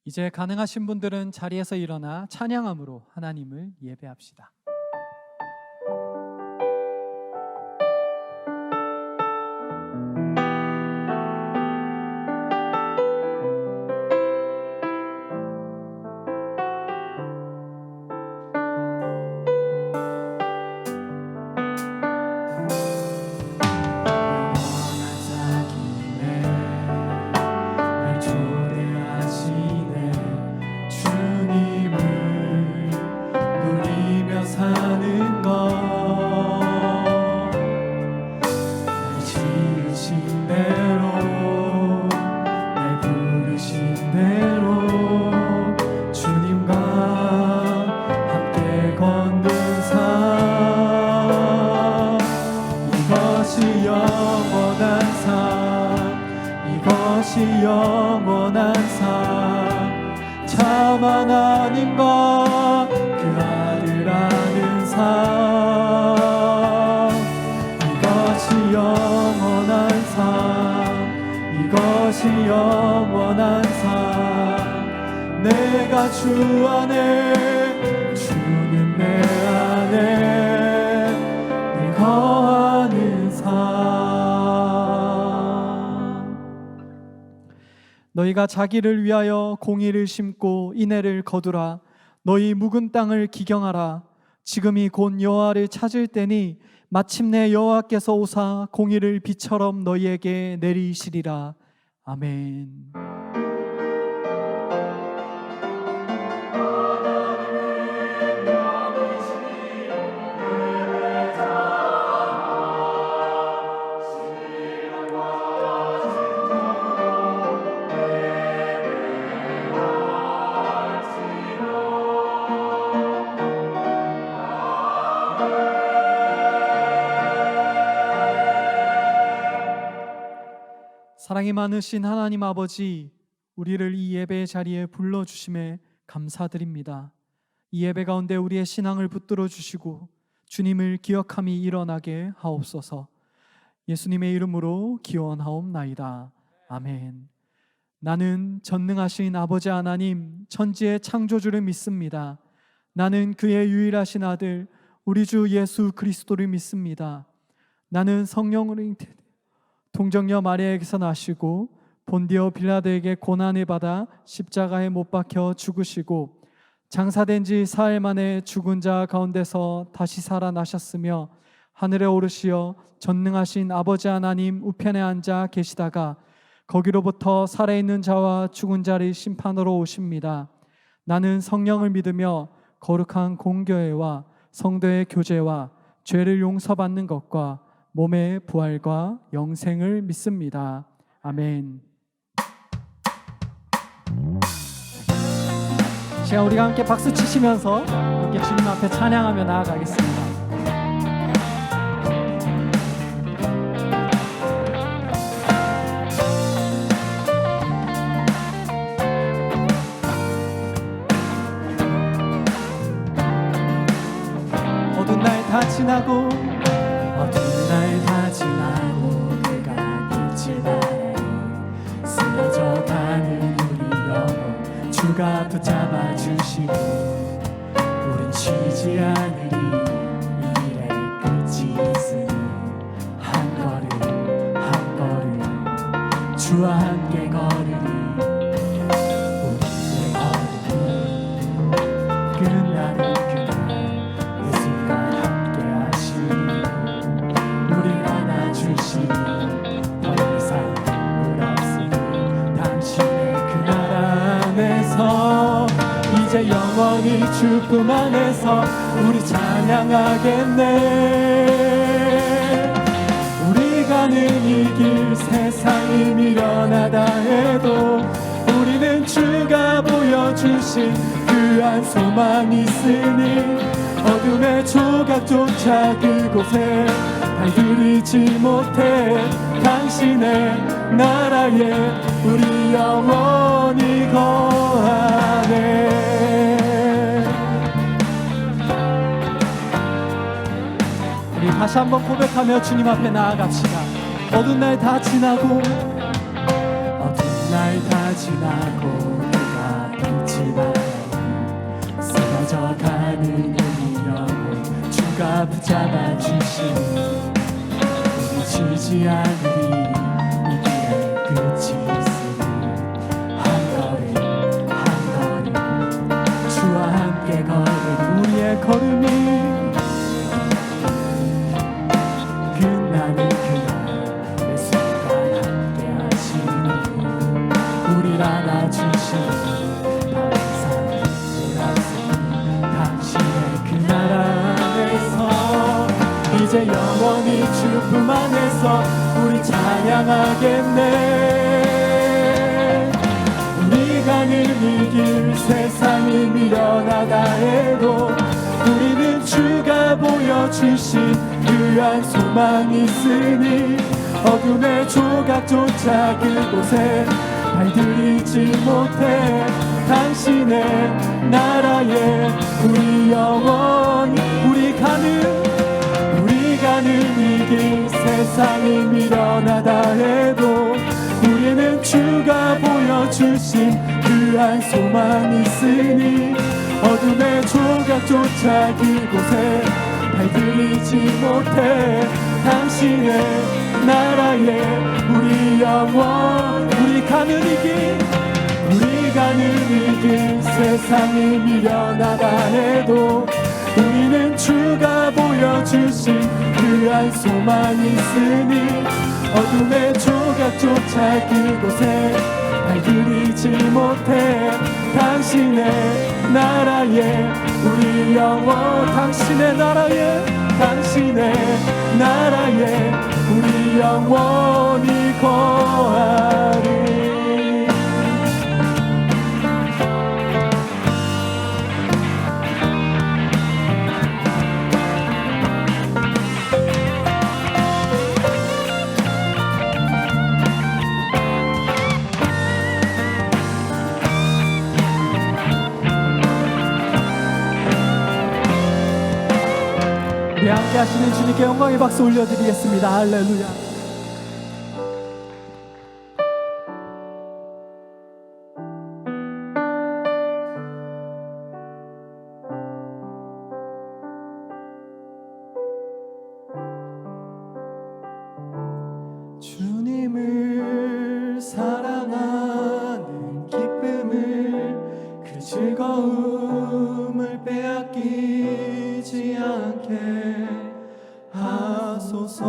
이제 가능하신 분들은 자리에서 일어나 찬양함으로 하나님을 예배합시다. 영원한 삶 참 하나님과 그 아들 아는 삶 이것이 영원한 삶 이것이 영원한 삶 내가 주 안에 주는 내 안에 늘 거하는 삶 너희가 자기를 위하여 공의를 심고 인애를 거두라. 너희 묵은 땅을 기경하라. 지금이 곧 여호와를 찾을 때니 마침내 여호와께서 오사 공의를 비처럼 너희에게 내리시리라. 아멘. 사랑이 많으신 하나님 아버지, 우리를 이 예배의 자리에 불러주심에 감사드립니다. 이 예배 가운데 우리의 신앙을 붙들어 주시고 주님을 기억함이 일어나게 하옵소서. 예수님의 이름으로 기원하옵나이다. 아멘. 나는 전능하신 아버지 하나님, 천지의 창조주를 믿습니다. 나는 그의 유일하신 아들 우리 주 예수 그리스도를 믿습니다. 나는 성령으로 동정녀 마리아에게서 나시고 본디오 빌라도에게 고난을 받아 십자가에 못 박혀 죽으시고 장사된 지 사흘 만에 죽은 자 가운데서 다시 살아나셨으며 하늘에 오르시어 전능하신 아버지 하나님 우편에 앉아 계시다가 거기로부터 살아있는 자와 죽은 자를 심판으로 오십니다. 나는 성령을 믿으며 거룩한 공교회와 성도의 교제와 죄를 용서받는 것과 몸의 부활과 영생을 믿습니다. 아멘. 시간 우리가 함께 박수 치시면서 함께 주님 앞에 찬양하며 나아가겠습니다. 어두운 날 다 지나고 날 다 지나고 그가 빛을 발하니 쓰러져 가는 우리 영혼 주가 붙잡아 주시고 우린 쉬지 않으리 일의 끝이 있으니 한 걸음 한 걸음 주와 함께 걸으리 우리의 걸음은 끝나는 그날 예수가 함께 하시니 더 이상 울 없으니 당신의 그 나라 안에서 이제 영원히 주품 안에서 우리 찬양하겠네. 우리 가는 이 길 세상이 미련하다 해도 우리는 주가 보여주신 그 한 소망 있으니 어둠의 조각조차 그곳에 발들이지 못해 당신의 나라에 우리 영원히 거하네. 우리 다시 한번 고백하며 주님 앞에 나아갑시다. 어두운 날 다 지나고 어두운 날 다 지나고 그가 가는 우리 영혼 주가 붙잡아 주시니 우리 지지 않으리 이 길에 끝이 있으니 한 걸음 한 걸음 주와 함께 걸으리 우리의 걸음이 끝나는 그날 매 순간 함께 하시니 우리를 안아주시니 이제 영원히 주 품 안에서 우리 찬양하겠네. 우리 가는 이 길 세상이 미련하다 해도 우리는 주가 보여주신 그한 소망이 있으니 어둠의 조각조차 그곳에 발들이지 못해 당신의 나라에 우리 영원히 우리 가는 이 길 세상이 미련하다 해도 우리는 주가 보여주신 그한 소망이 있으니 어둠의 조각조차 그곳에 발들이지 못해 당신의 나라에 우리 영원 우리 가는 이 길 세상이 미련하다 해도 우리는 주가 보여주신 그한 소망이 있으니 어둠의 조각조차 그곳에 발들이지 못해 당신의 나라에 우리 영원 당신의 나라에 우리 영원히 거하리. 우리 함께 하시는 주님께 영광의 박수 올려드리겠습니다. 할렐루야. 주님을 사랑하는 기쁨을 그 즐거움을 빼앗기지 않게 하소서.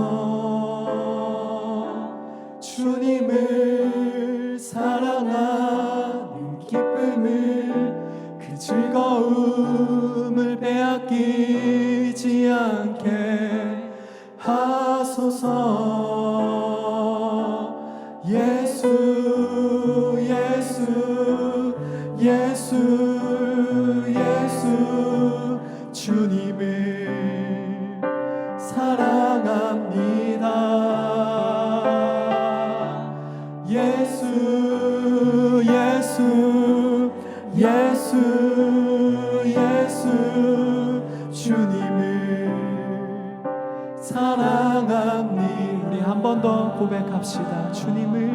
주님을 사랑하는 기쁨을 그 즐거움을 빼앗기지 않게 하소서. 예수 예수 예수 예수 주님을 사랑합니다. 예수 예수 예수 예수 주님을 사랑합니다. 우리 한 번 더 고백합시다. 주님을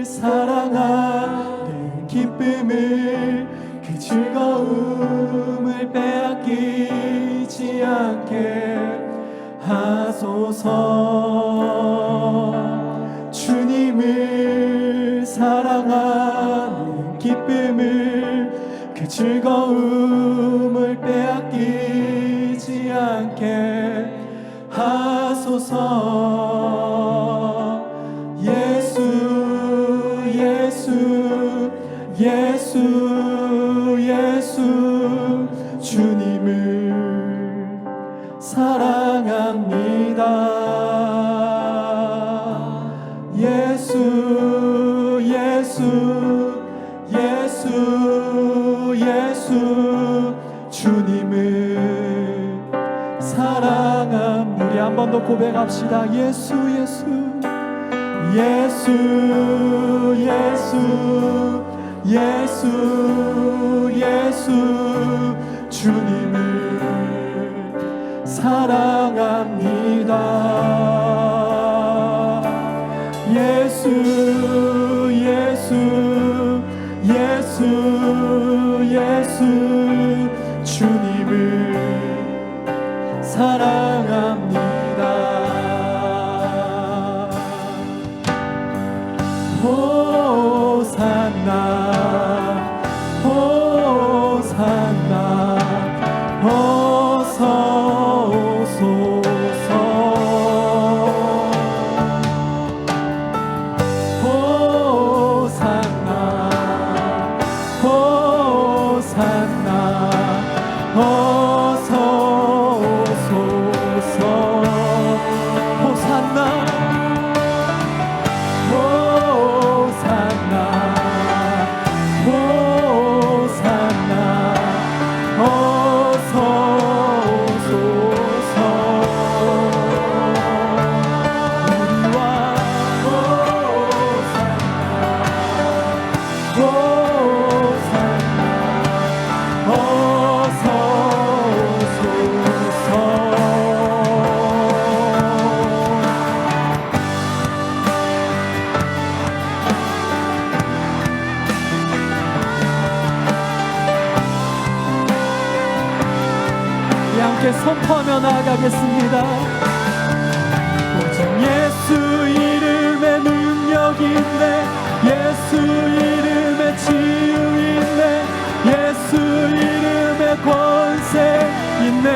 사랑하는 기쁨을 그 즐거움을 빼앗기지 않게 하소서. 주님을 사랑하는 기쁨을 그 즐거움을 빼앗기지 않게 하소서. 예수 예수 예수 예수 주님을 사랑합니다. 예수 예수 예수 예수 주님을 사랑합니다. 우리 한 번 더 고백합시다. 예수 예수 예수 예수 예수 예수 주님을 사랑합니다. 예수 예수 예수 예수 사랑합니다. 호산나 호산나 어서 오소서. 호산나 호산나 어서 오소서. 호산나 호산나 호산나 어서 오소서. 우리와 호산나 호산나 어서 오소서. 함께 선포하며 나아가겠습니다. 오직 예수 이름에 능력이 있네. 예수 이름에 치유 있네. 예수 이름에 권세 있네.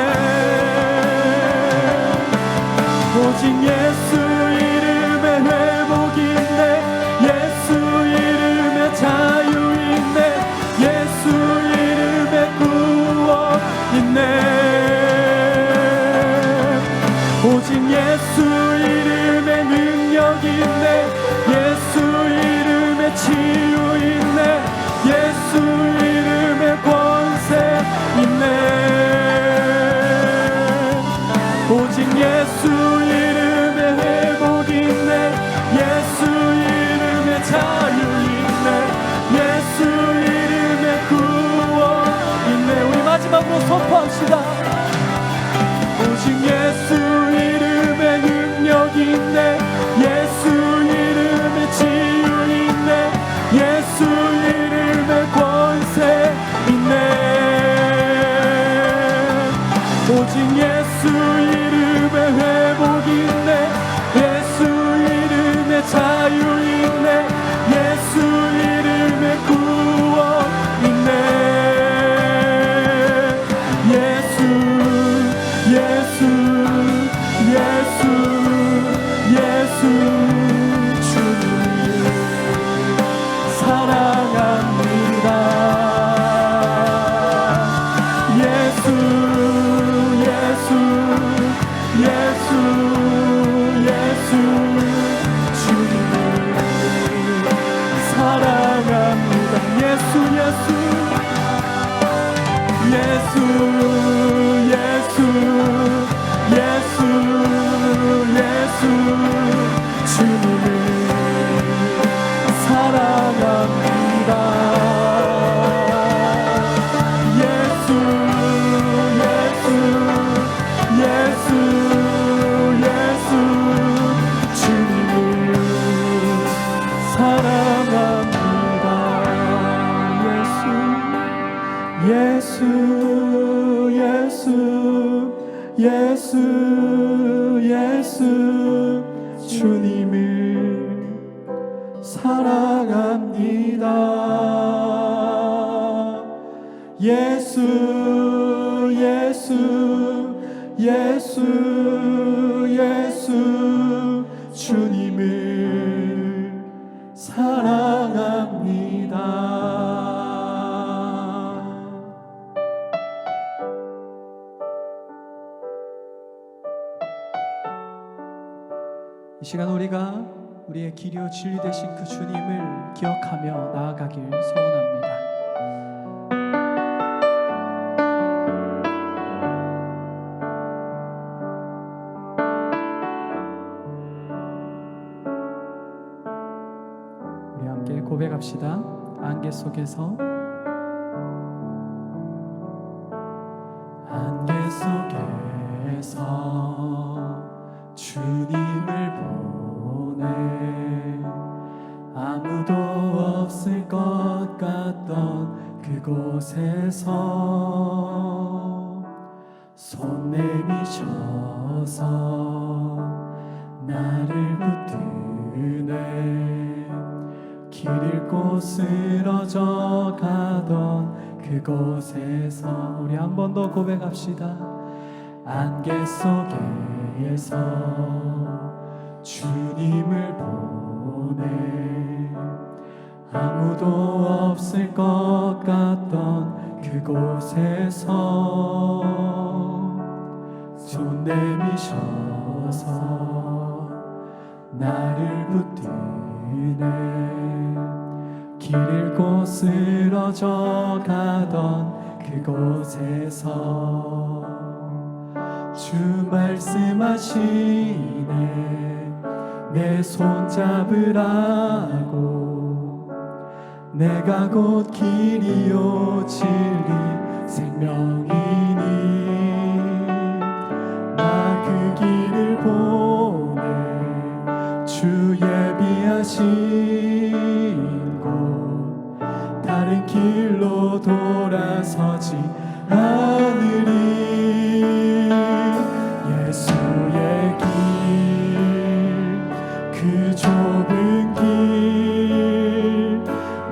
오직 예수 이름에 회복이 있네. 예수 이름에 자유 있네. 예수 이름에 구원 있네. 오직 예수 이름에 능력이 있네. 예수 이름에 치유 있네. 예수 이름에 권세 있네. 오직 예수 이름에 회복이 있네. 예수 이름에 자유 있네. 예수 이름에 구원 있네. 우리 마지막으로 선포합시다. 오직 예수 이름에 능력이 있네. 예수 이름에 치유 있네. 예수 이름에 권세 있네. 오직 예수 이름에 회복이 있네. 예수 이름에 자유 있네. 예수 이름에 구원 있네. 예수 예수 예수 예수 주님 사랑합니다. 예수 예수 예수 예수 주님 사랑합니다. 예수 예수 예수 예수 예수 예수 주님을 사랑합니다. 예수 예수 예수 예수 주님을 사랑합니다. 예수 예수 예수 예수 주님을 사랑합니다. 예수 예수 예수 예수 주님을 사랑합니다. 이 시간 우리가 우리의 길이요 진리 되신 그 주님을 기억하며 나아가길 소원합니다. 우리 함께 고백합시다. 안개 속에서 안개 속에서 주님을 보내 아무도 없을 것 같던 그곳에서 손 내미셔서 나를 붙드네. 길 잃고 쓰러져 가던 그곳에서 우리 한 번 더 고백합시다. 안개 속에서 주님을 보내. 아무도 없을 것 같던 그곳에서 손 내미셔서 나를 붙드네. 길 잃고 쓰러져 가던 그곳에서 주 말씀하시네. 내 손 잡으라고. 내가 곧 길이요 진리 생명이니 나 그 길을 보내. 주 예비하신 곳 다른 길로 돌아서지 않으리. 예수의 길 그 좁은 길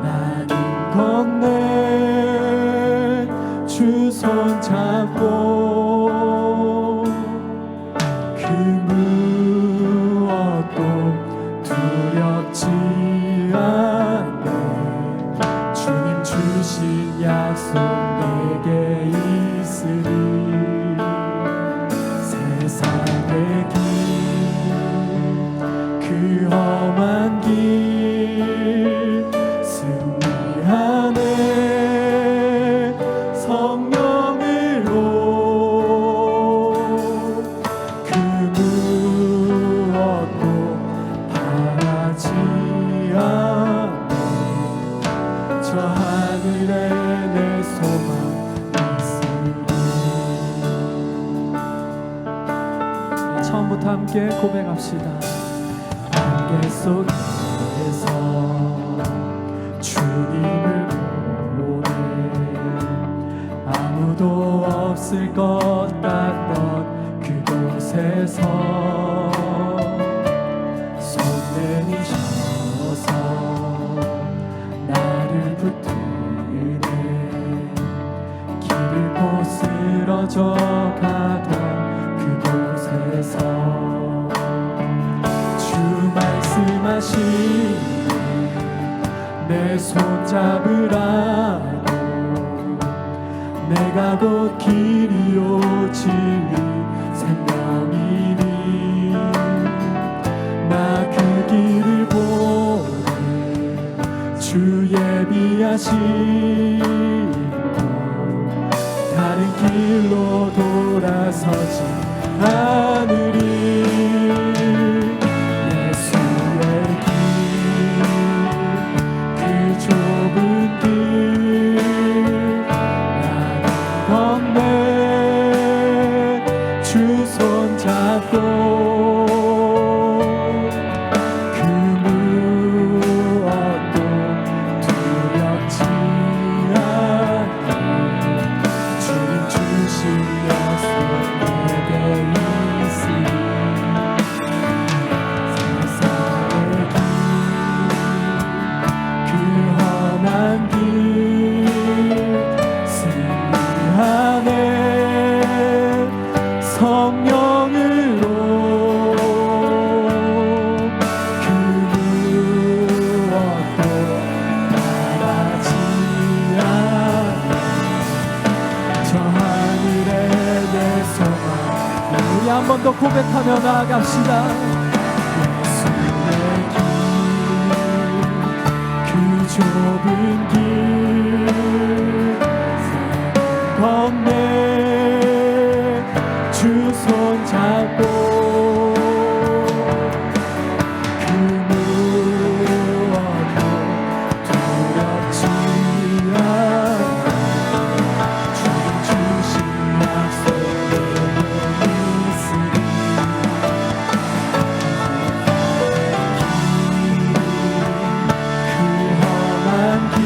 나는 건네. 주 손 잡고 그 무엇도 두렵지 않네. 주님 주신 약속 내게 있으리. 세상의 길 그 험한 길 승리하네. 성령으로 그 무엇도 바라지 않네. 저 하늘에 내 소망 있으리. 처음부터 함께 고백합시다. 안개 속에서 주님을 보내. 아무도 없을 것 같던 그곳에서 손 내미셔서 나를 붙드네. 길 잃고 쓰러져 가던 그곳에서 말씀하시네. 내 손 잡으라고. 내가 곧 길이요 진리 생명이니 나 그 길을 보내. 주 예비하신 곳 다른 길로 돌아서지 않으리. 좁은 길 나는 건네. 주 손 잡고 그 무엇도 두렵지 않네. 주님 주신 약속 내게 있으리. 길 승리하네. 성령으로 그 무엇도 바라지 않네. 저 하늘에 내 소망. 우리 한 번 더 고백하며 나아갑시다. 좁은 길 건네. 주 손 잡고 그 무엇도 두렵지 않네. 주님 주신 약속 내게 있으리. 그 험한 길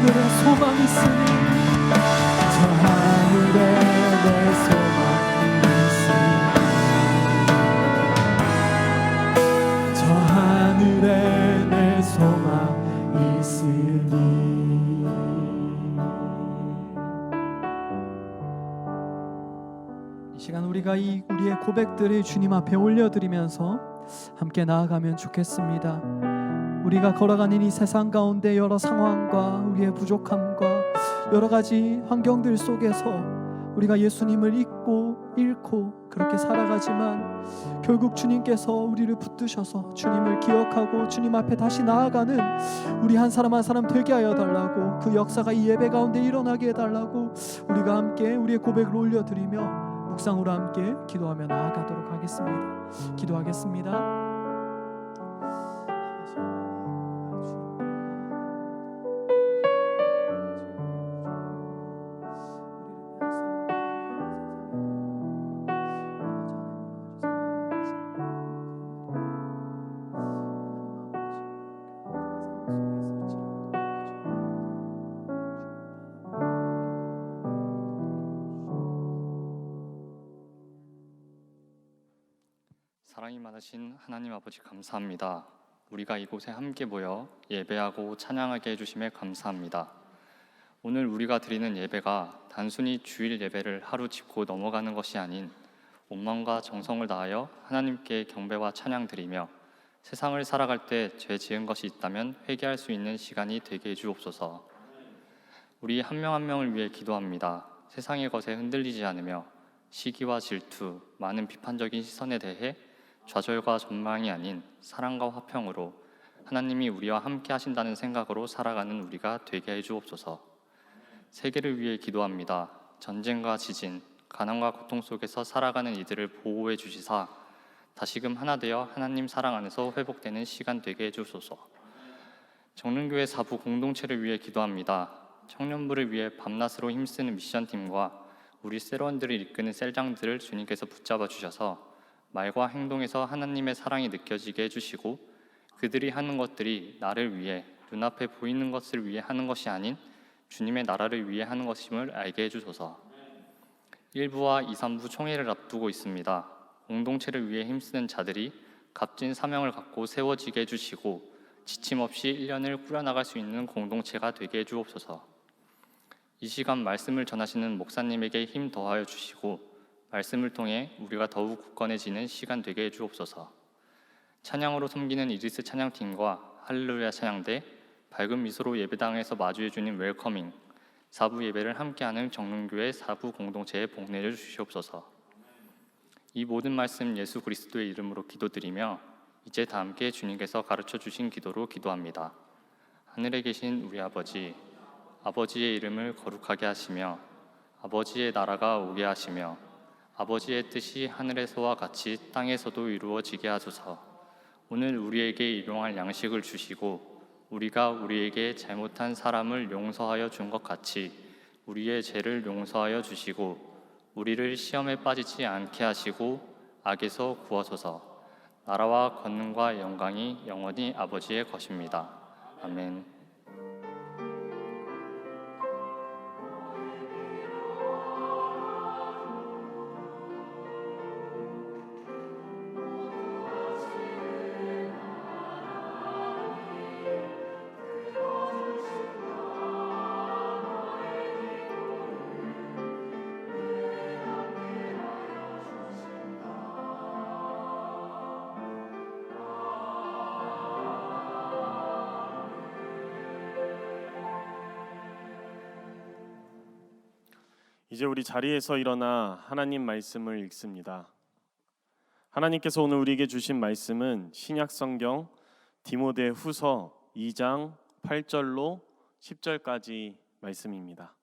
하늘에 소망이 있으니 저 하늘에 내 소망이 있으니 저 하늘에 내 소망이 있으니 이 시간 우리가 우리의 고백들을 주님 앞에 올려드리면서 함께 나아가면 좋겠습니다. 우리가 걸어가는 이 세상 가운데 여러 상황과 우리의 부족함과 여러 가지 환경들 속에서 우리가 예수님을 잃고 그렇게 살아가지만 결국 주님께서 우리를 붙드셔서 주님을 기억하고 주님 앞에 다시 나아가는 우리 한 사람 한 사람 되게 하여 달라고, 그 역사가 이 예배 가운데 일어나게 해달라고 우리가 함께 우리의 고백을 올려드리며 묵상으로 함께 기도하며 나아가도록 하겠습니다. 기도하겠습니다. 사랑이 많으신 하나님 아버지 감사합니다. 우리가 이곳에 함께 모여 예배하고 찬양하게 해주심에 감사합니다. 오늘 우리가 드리는 예배가 단순히 주일 예배를 하루 짚고 넘어가는 것이 아닌 온 마음과 정성을 다하여 하나님께 경배와 찬양 드리며 세상을 살아갈 때 죄 지은 것이 있다면 회개할 수 있는 시간이 되게 해주옵소서. 우리 한 명 한 명을 위해 기도합니다. 세상의 것에 흔들리지 않으며 시기와 질투, 많은 비판적인 시선에 대해 좌절과 전망이 아닌 사랑과 화평으로 하나님이 우리와 함께 하신다는 생각으로 살아가는 우리가 되게 해주옵소서. 세계를 위해 기도합니다. 전쟁과 지진, 가난과 고통 속에서 살아가는 이들을 보호해 주시사 다시금 하나 되어 하나님 사랑 안에서 회복되는 시간 되게 해주소서. 정릉교회 사부 공동체를 위해 기도합니다. 청년부를 위해 밤낮으로 힘쓰는 미션팀과 우리 셀원들을 이끄는 셀장들을 주님께서 붙잡아 주셔서 말과 행동에서 하나님의 사랑이 느껴지게 해주시고 그들이 하는 것들이 나를 위해 눈앞에 보이는 것을 위해 하는 것이 아닌 주님의 나라를 위해 하는 것임을 알게 해주소서. 1부와 2, 3부 총회를 앞두고 있습니다. 공동체를 위해 힘쓰는 자들이 값진 사명을 갖고 세워지게 해주시고 지침 없이 1년을 꾸려나갈 수 있는 공동체가 되게 해주옵소서. 이 시간 말씀을 전하시는 목사님에게 힘 더하여 주시고 말씀을 통해 우리가 더욱 굳건해지는 시간 되게 해주옵소서. 찬양으로 섬기는 이리스 찬양팀과 할렐루야 찬양대, 밝은 미소로 예배당에서 마주해주는 웰커밍, 4부 예배를 함께하는 정릉교회 4부 공동체에 복내려 주시옵소서. 이 모든 말씀 예수 그리스도의 이름으로 기도드리며 이제 다 함께 주님께서 가르쳐 주신 기도로 기도합니다. 하늘에 계신 우리 아버지, 아버지의 이름을 거룩하게 하시며 아버지의 나라가 오게 하시며 아버지의 뜻이 하늘에서와 같이 땅에서도 이루어지게 하소서. 오늘 우리에게 일용할 양식을 주시고 우리가 우리에게 잘못한 사람을 용서하여 준 것 같이 우리의 죄를 용서하여 주시고 우리를 시험에 빠지지 않게 하시고 악에서 구하소서. 나라와 권능과 영광이 영원히 아버지의 것입니다. 아멘. 이제 우리 자리에서 일어나 하나님 말씀을 읽습니다. 하나님께서 오늘 우리에게 주신 말씀은 신약성경 디모데후서 2장 8절로 10절까지 말씀입니다.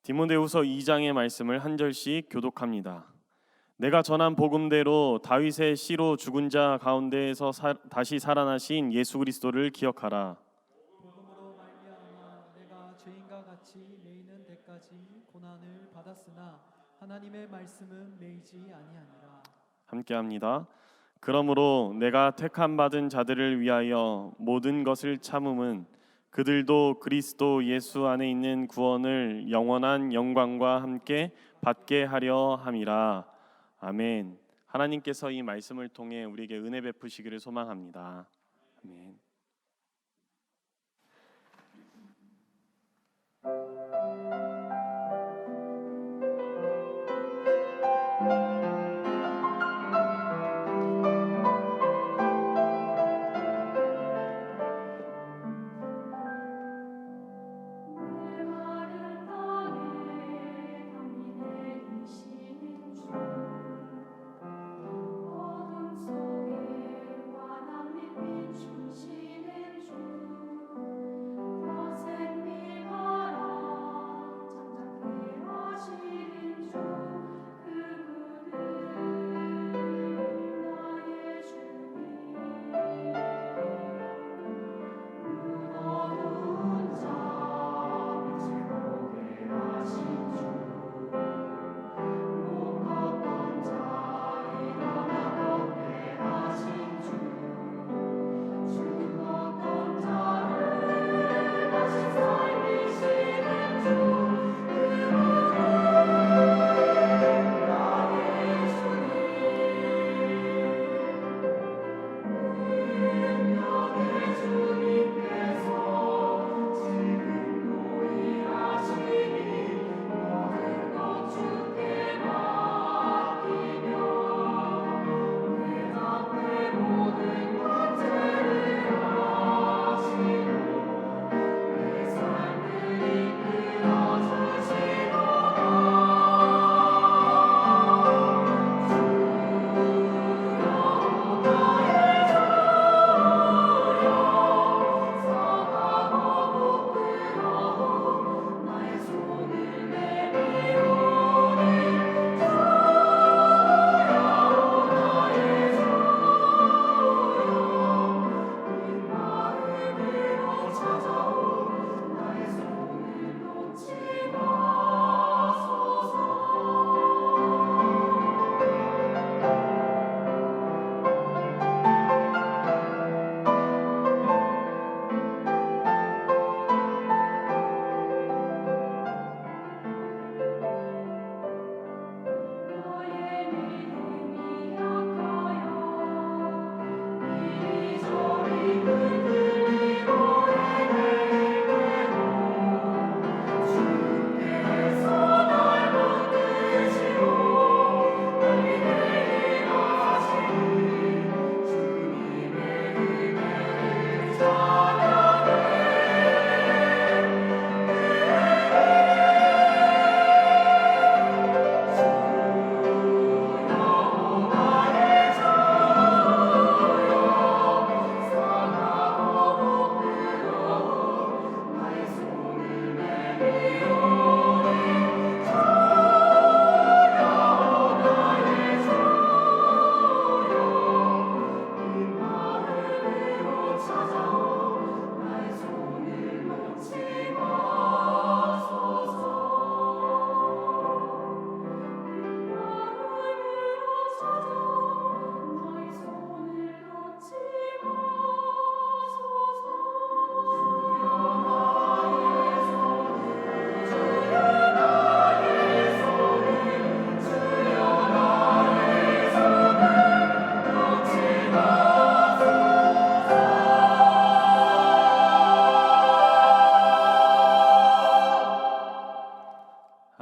디모데후서 2장의 말씀을 한 절씩 교독합니다. 내가 전한 복음대로 다윗의 씨로 죽은 자 가운데에서 다시 살아나신 예수 그리스도를 기억하라. 복음으로 말미암아 내가 죄인과 같이 매이는 데까지 고난을 받았으나 하나님의 말씀은 매이지 아니하니라. 함께합니다. 그러므로 내가 택함 받은 자들을 위하여 모든 것을 참음은 그들도 그리스도 예수 안에 있는 구원을 영원한 영광과 함께 받게 하려 함이라. 아멘. 하나님께서 이 말씀을 통해 우리에게 은혜 베푸시기를 소망합니다. 아멘.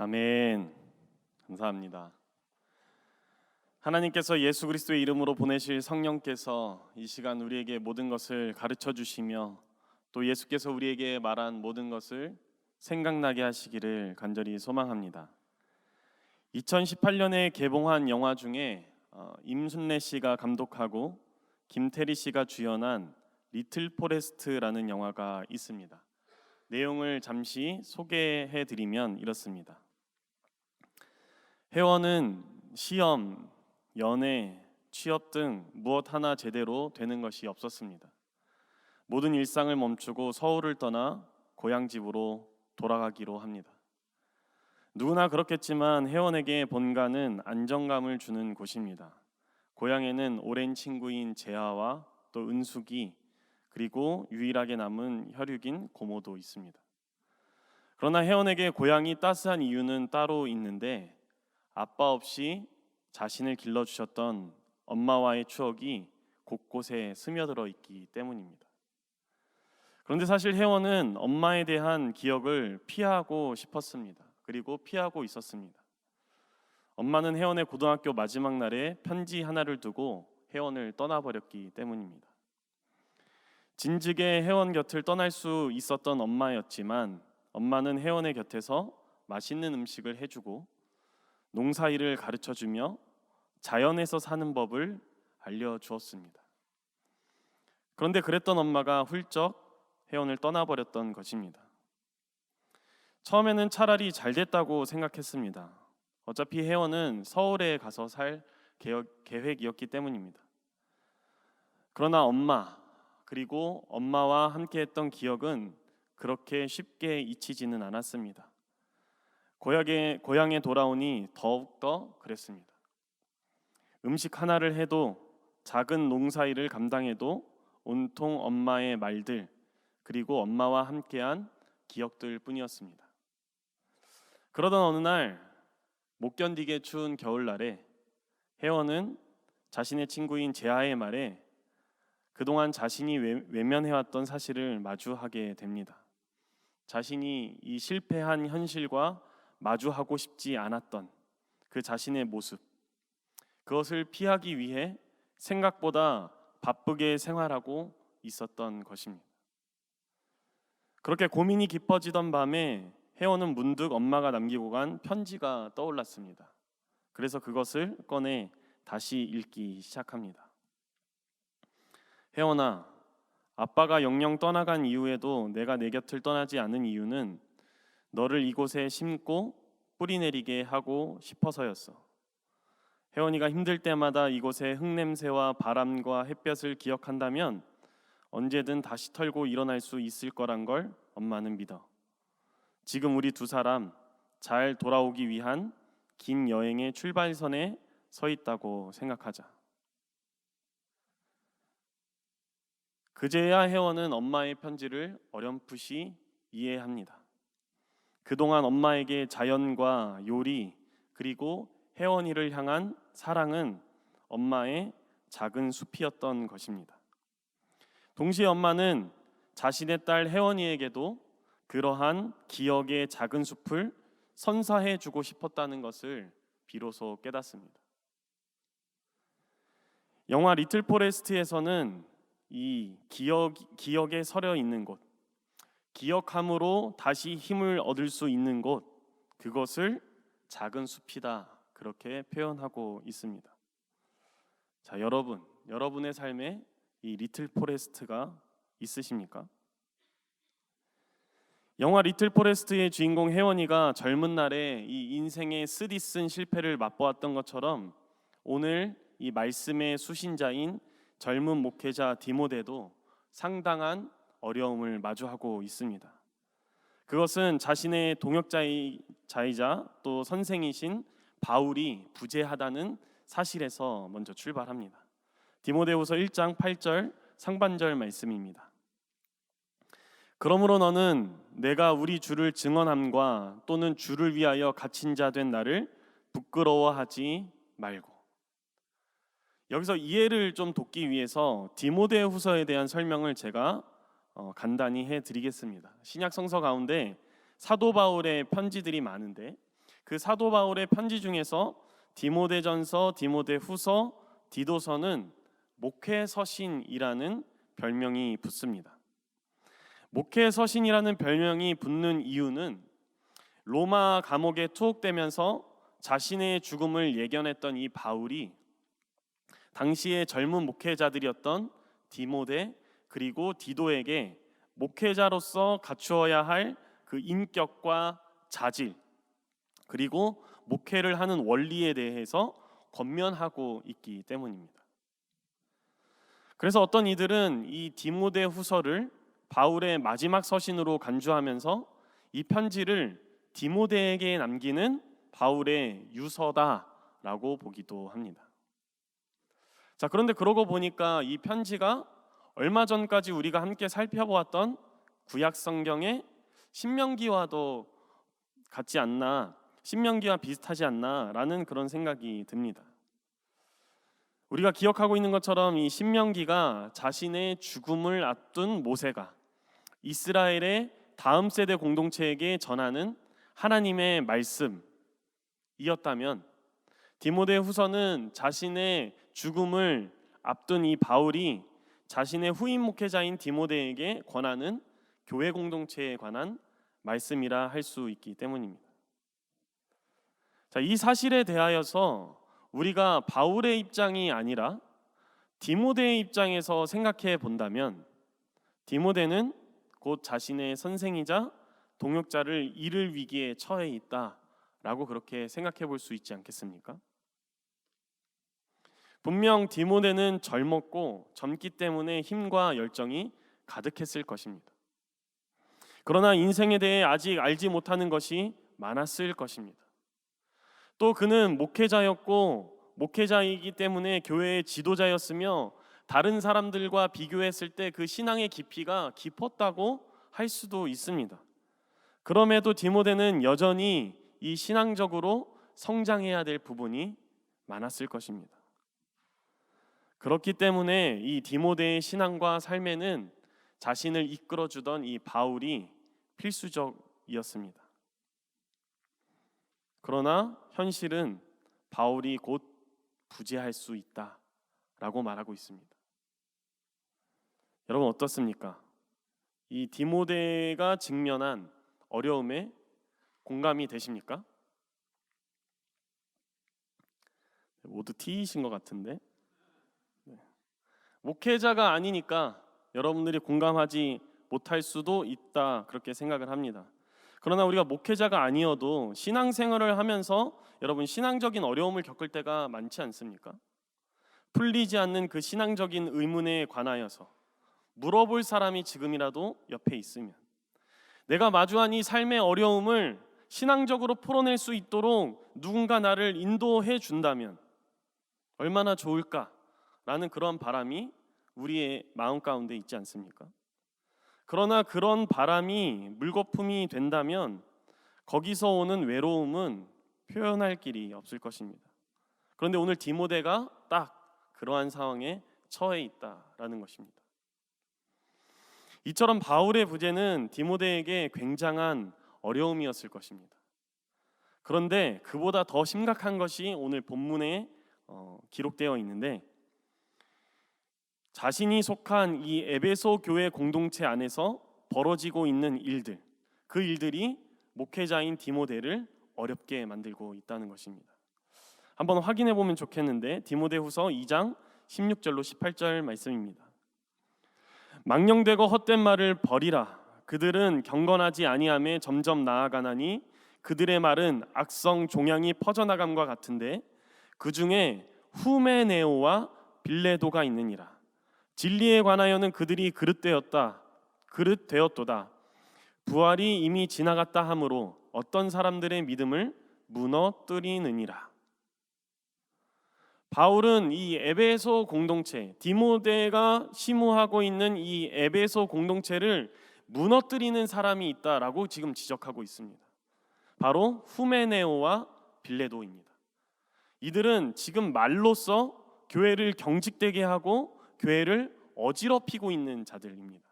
아멘. 감사합니다. 하나님께서 예수 그리스도의 이름으로 보내실 성령께서 이 시간 우리에게 모든 것을 가르쳐 주시며 또 예수께서 우리에게 말한 모든 것을 생각나게 하시기를 간절히 소망합니다. 2018년에 개봉한 영화 중에 임순례 씨가 감독하고 김태리 씨가 주연한 리틀 포레스트라는 영화가 있습니다. 내용을 잠시 소개해 드리면 이렇습니다. 혜원은 시험, 연애, 취업 등 무엇 하나 제대로 되는 것이 없었습니다. 모든 일상을 멈추고 서울을 떠나 고향 집으로 돌아가기로 합니다. 누구나 그렇겠지만 혜원에게 본가는 안정감을 주는 곳입니다. 고향에는 오랜 친구인 재하와 또 은숙이, 그리고 유일하게 남은 혈육인 고모도 있습니다. 그러나 혜원에게 고향이 따스한 이유는 따로 있는데, 아빠 없이 자신을 길러주셨던 엄마와의 추억이 곳곳에 스며들어 있기 때문입니다. 그런데 사실 혜원은 엄마에 대한 기억을 피하고 싶었습니다. 그리고 피하고 있었습니다. 엄마는 혜원의 고등학교 마지막 날에 편지 하나를 두고 혜원을 떠나버렸기 때문입니다. 진즉에 혜원 곁을 떠날 수 있었던 엄마였지만, 엄마는 혜원의 곁에서 맛있는 음식을 해주고 농사일을 가르쳐주며 자연에서 사는 법을 알려주었습니다. 그런데 그랬던 엄마가 훌쩍 혜원을 떠나버렸던 것입니다. 처음에는 차라리 잘 됐다고 생각했습니다. 어차피 혜원은 서울에 가서 살 계획이었기 때문입니다. 그러나 엄마, 그리고 엄마와 함께했던 기억은 그렇게 쉽게 잊히지는 않았습니다. 고향에 돌아오니 더욱더 그랬습니다. 음식 하나를 해도, 작은 농사일을 감당해도 온통 엄마의 말들, 그리고 엄마와 함께한 기억들 뿐이었습니다. 그러던 어느 날, 못 견디게 추운 겨울날에 혜원은 자신의 친구인 재하의 말에 그동안 자신이 외면해왔던 사실을 마주하게 됩니다. 자신이 이 실패한 현실과 마주하고 싶지 않았던 그 자신의 모습, 그것을 피하기 위해 생각보다 바쁘게 생활하고 있었던 것입니다. 그렇게 고민이 깊어지던 밤에 혜원은 문득 엄마가 남기고 간 편지가 떠올랐습니다. 그래서 그것을 꺼내 다시 읽기 시작합니다. 혜원아, 아빠가 영영 떠나간 이후에도 내가 내 곁을 떠나지 않은 이유는 너를 이곳에 심고 뿌리 내리게 하고 싶어서였어. 혜원이가 힘들 때마다 이곳의 흙냄새와 바람과 햇볕을 기억한다면 언제든 다시 털고 일어날 수 있을 거란 걸 엄마는 믿어. 지금 우리 두 사람 잘 돌아오기 위한 긴 여행의 출발선에 서 있다고 생각하자. 그제야 혜원은 엄마의 편지를 어렴풋이 이해합니다. 그동안 엄마에게 자연과 요리, 그리고 혜원이를 향한 사랑은 엄마의 작은 숲이었던 것입니다. 동시에 엄마는 자신의 딸 혜원이에게도 그러한 기억의 작은 숲을 선사해 주고 싶었다는 것을 비로소 깨닫습니다. 영화 리틀 포레스트에서는 이 기억에 서려 있는 곳, 기억함으로 다시 힘을 얻을 수 있는 곳, 그것을 작은 숲이다, 그렇게 표현하고 있습니다. 자, 여러분의 삶에 이 리틀 포레스트가 있으십니까? 영화 리틀 포레스트의 주인공 혜원이가 젊은 날에 이 인생의 쓰디쓴 실패를 맛보았던 것처럼 오늘 이 말씀의 수신자인 젊은 목회자 디모데도 상당한 어려움을 마주하고 있습니다. 그것은 자신의 동역자이자 또 선생이신 바울이 부재하다는 사실에서 먼저 출발합니다. 디모데후서 1장 8절 상반절 말씀입니다. 그러므로 너는 내가 우리 주를 증언함과 또는 주를 위하여 갇힌 자 된 나를 부끄러워하지 말고. 여기서 이해를 좀 돕기 위해서 디모데후서에 대한 설명을 제가 간단히 해드리겠습니다. 신약 성서 가운데 사도 바울의 편지들이 많은데 그 사도 바울의 편지 중에서 디모데전서, 디모데후서, 디도서는 목회서신이라는 별명이 붙습니다. 목회서신이라는 별명이 붙는 이유는 로마 감옥에 투옥되면서 자신의 죽음을 예견했던 이 바울이 당시의 젊은 목회자들이었던 디모데 그리고 디도에게 목회자로서 갖추어야 할 그 인격과 자질, 그리고 목회를 하는 원리에 대해서 권면하고 있기 때문입니다. 그래서 어떤 이들은 이 디모데 후서를 바울의 마지막 서신으로 간주하면서 이 편지를 디모데에게 남기는 바울의 유서다라고 보기도 합니다. 자, 그런데 그러고 보니까 이 편지가 얼마 전까지 우리가 함께 살펴보았던 구약 성경의 신명기와도 같지 않나, 신명기와 비슷하지 않나라는 그런 생각이 듭니다. 우리가 기억하고 있는 것처럼 이 신명기가 자신의 죽음을 앞둔 모세가 이스라엘의 다음 세대 공동체에게 전하는 하나님의 말씀이었다면, 디모데 후서는 자신의 죽음을 앞둔 이 바울이 자신의 후임 목회자인 디모데에게 권하는 교회 공동체에 관한 말씀이라 할 수 있기 때문입니다. 자, 이 사실에 대하여서 우리가 바울의 입장이 아니라 디모데의 입장에서 생각해 본다면, 디모데는 곧 자신의 선생이자 동역자를 잃을 위기에 처해 있다라고 그렇게 생각해 볼 수 있지 않겠습니까? 분명 디모데는 젊었고 젊기 때문에 힘과 열정이 가득했을 것입니다. 그러나 인생에 대해 아직 알지 못하는 것이 많았을 것입니다. 또 그는 목회자였고 목회자이기 때문에 교회의 지도자였으며 다른 사람들과 비교했을 때 그 신앙의 깊이가 깊었다고 할 수도 있습니다. 그럼에도 디모데는 여전히 이 신앙적으로 성장해야 될 부분이 많았을 것입니다. 그렇기 때문에 이 디모데의 신앙과 삶에는 자신을 이끌어주던 이 바울이 필수적이었습니다. 그러나 현실은 바울이 곧 부재할 수 있다라고 말하고 있습니다. 여러분 어떻습니까? 이 디모데가 직면한 어려움에 공감이 되십니까? 모두 T이신 것 같은데. 목회자가 아니니까 여러분들이 공감하지 못할 수도 있다, 그렇게 생각을 합니다. 그러나 우리가 목회자가 아니어도 신앙생활을 하면서 여러분 신앙적인 어려움을 겪을 때가 많지 않습니까? 풀리지 않는 그 신앙적인 의문에 관하여서 물어볼 사람이 지금이라도 옆에 있으면, 내가 마주한 이 삶의 어려움을 신앙적으로 풀어낼 수 있도록 누군가 나를 인도해 준다면 얼마나 좋을까라는 그런 바람이 우리의 마음 가운데 있지 않습니까? 그러나 그런 바람이 물거품이 된다면 거기서 오는 외로움은 표현할 길이 없을 것입니다. 그런데 오늘 디모데가 딱 그러한 상황에 처해 있다라는 것입니다. 이처럼 바울의 부재는 디모데에게 굉장한 어려움이었을 것입니다. 그런데 그보다 더 심각한 것이 오늘 본문에 기록되어 있는데, 자신이 속한 이 에베소 교회 공동체 안에서 벌어지고 있는 일들, 그 일들이 목회자인 디모데를 어렵게 만들고 있다는 것입니다. 한번 확인해 보면 좋겠는데, 디모데후서 2장 16절로 18절 말씀입니다. 망령되고 헛된 말을 버리라. 그들은 경건하지 아니함에 점점 나아가나니 그들의 말은 악성 종양이 퍼져나감과 같은데 그 중에 후메네오와 빌레도가 있느니라. 진리에 관하여는 그들이 그릇되었도다. 부활이 이미 지나갔다 하므로 어떤 사람들의 믿음을 무너뜨리느니라. 바울은 이 에베소 공동체, 디모데가 심우하고 있는 이 에베소 공동체를 무너뜨리는 사람이 있다라고 지금 지적하고 있습니다. 바로 후메네오와 빌레도입니다. 이들은 지금 말로써 교회를 경직되게 하고 교회를 어지럽히고 있는 자들입니다.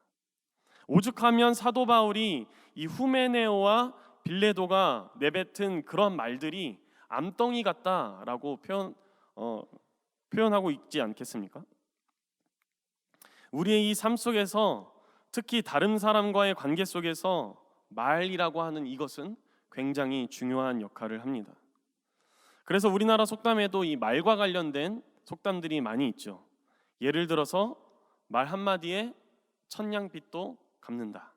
오죽하면 사도 바울이 이 후메네오와 빌레도가 내뱉은 그런 말들이 암덩이 같다라고 표현하고 있지 않겠습니까? 우리의 이 삶 속에서, 특히 다른 사람과의 관계 속에서 말이라고 하는 이것은 굉장히 중요한 역할을 합니다. 그래서 우리나라 속담에도 이 말과 관련된 속담들이 많이 있죠. 예를 들어서 말 한마디에 천냥빚도 갚는다.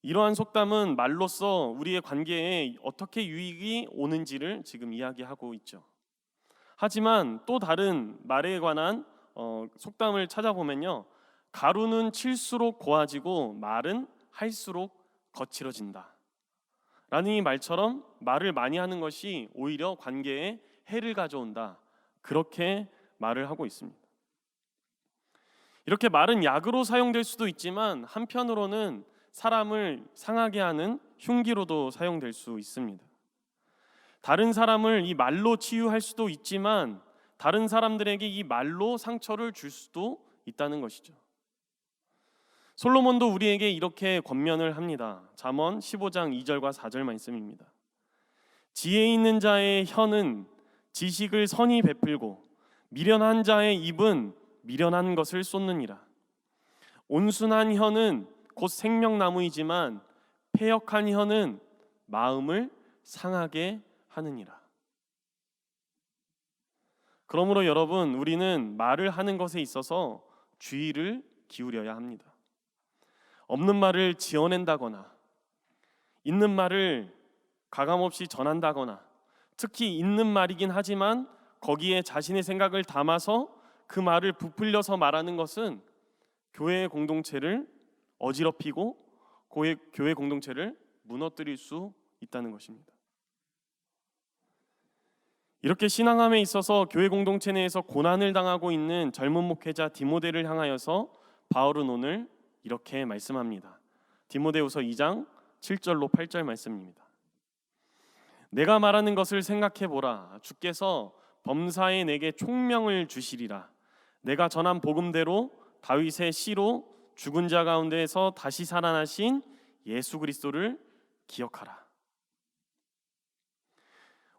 이러한 속담은 말로써 우리의 관계에 어떻게 유익이 오는지를 지금 이야기하고 있죠. 하지만 또 다른 말에 관한 속담을 찾아보면요, 가루는 칠수록 고와지고 말은 할수록 거칠어진다 라는 이 말처럼 말을 많이 하는 것이 오히려 관계에 해를 가져온다 그렇게 말을 하고 있습니다. 이렇게 말은 약으로 사용될 수도 있지만 한편으로는 사람을 상하게 하는 흉기로도 사용될 수 있습니다. 다른 사람을 이 말로 치유할 수도 있지만 다른 사람들에게 이 말로 상처를 줄 수도 있다는 것이죠. 솔로몬도 우리에게 이렇게 권면을 합니다. 잠언 15장 2절과 4절 말씀입니다. 지혜 있는 자의 혀는 지식을 선히 베풀고 미련한 자의 입은 미련한 것을 쏟느니라. 온순한 혀는 곧 생명나무이지만 패역한 혀는 마음을 상하게 하느니라. 그러므로 여러분, 우리는 말을 하는 것에 있어서 주의를 기울여야 합니다. 없는 말을 지어낸다거나 있는 말을 가감없이 전한다거나, 특히 있는 말이긴 하지만 거기에 자신의 생각을 담아서 그 말을 부풀려서 말하는 것은 교회 공동체를 어지럽히고 교회 공동체를 무너뜨릴 수 있다는 것입니다. 이렇게 신앙함에 있어서 교회 공동체 내에서 고난을 당하고 있는 젊은 목회자 디모데를 향하여서 바울은 오늘 이렇게 말씀합니다. 디모데후서 2장 7절로 8절 말씀입니다. 내가 말하는 것을 생각해 보라. 주께서 범사에 내게 총명을 주시리라. 내가 전한 복음대로 다윗의 씨로 죽은 자 가운데에서 다시 살아나신 예수 그리스도를 기억하라.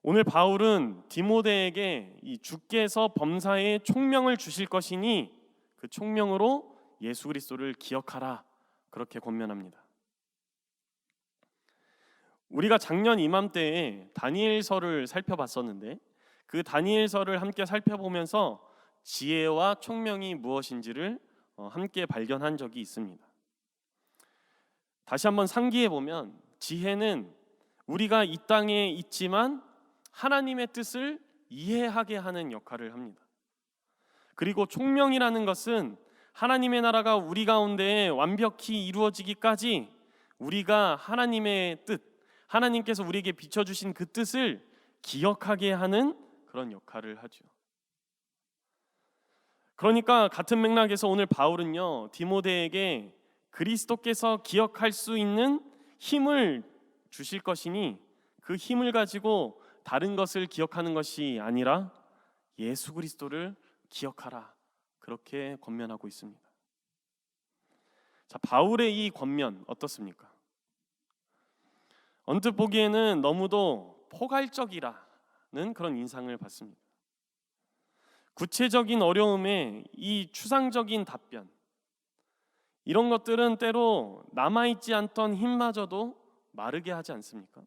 오늘 바울은 디모데에게 이 주께서 범사에 총명을 주실 것이니 그 총명으로 예수 그리스도를 기억하라, 그렇게 권면합니다. 우리가 작년 이맘때에 다니엘서를 살펴봤었는데 그 다니엘서를 함께 살펴보면서 지혜와 총명이 무엇인지를 함께 발견한 적이 있습니다. 다시 한번 상기해 보면 지혜는 우리가 이 땅에 있지만 하나님의 뜻을 이해하게 하는 역할을 합니다. 그리고 총명이라는 것은 하나님의 나라가 우리 가운데 완벽히 이루어지기까지 우리가 하나님의 뜻, 하나님께서 우리에게 비춰주신 그 뜻을 기억하게 하는 그런 역할을 하죠. 그러니까 같은 맥락에서 오늘 바울은요, 디모데에게 그리스도께서 기억할 수 있는 힘을 주실 것이니 그 힘을 가지고 다른 것을 기억하는 것이 아니라 예수 그리스도를 기억하라, 그렇게 권면하고 있습니다. 자, 바울의 이 권면 어떻습니까? 언뜻 보기에는 너무도 포괄적이라는 그런 인상을 받습니다. 구체적인 어려움에 이 추상적인 답변, 이런 것들은 때로 남아있지 않던 힘마저도 마르게 하지 않습니까?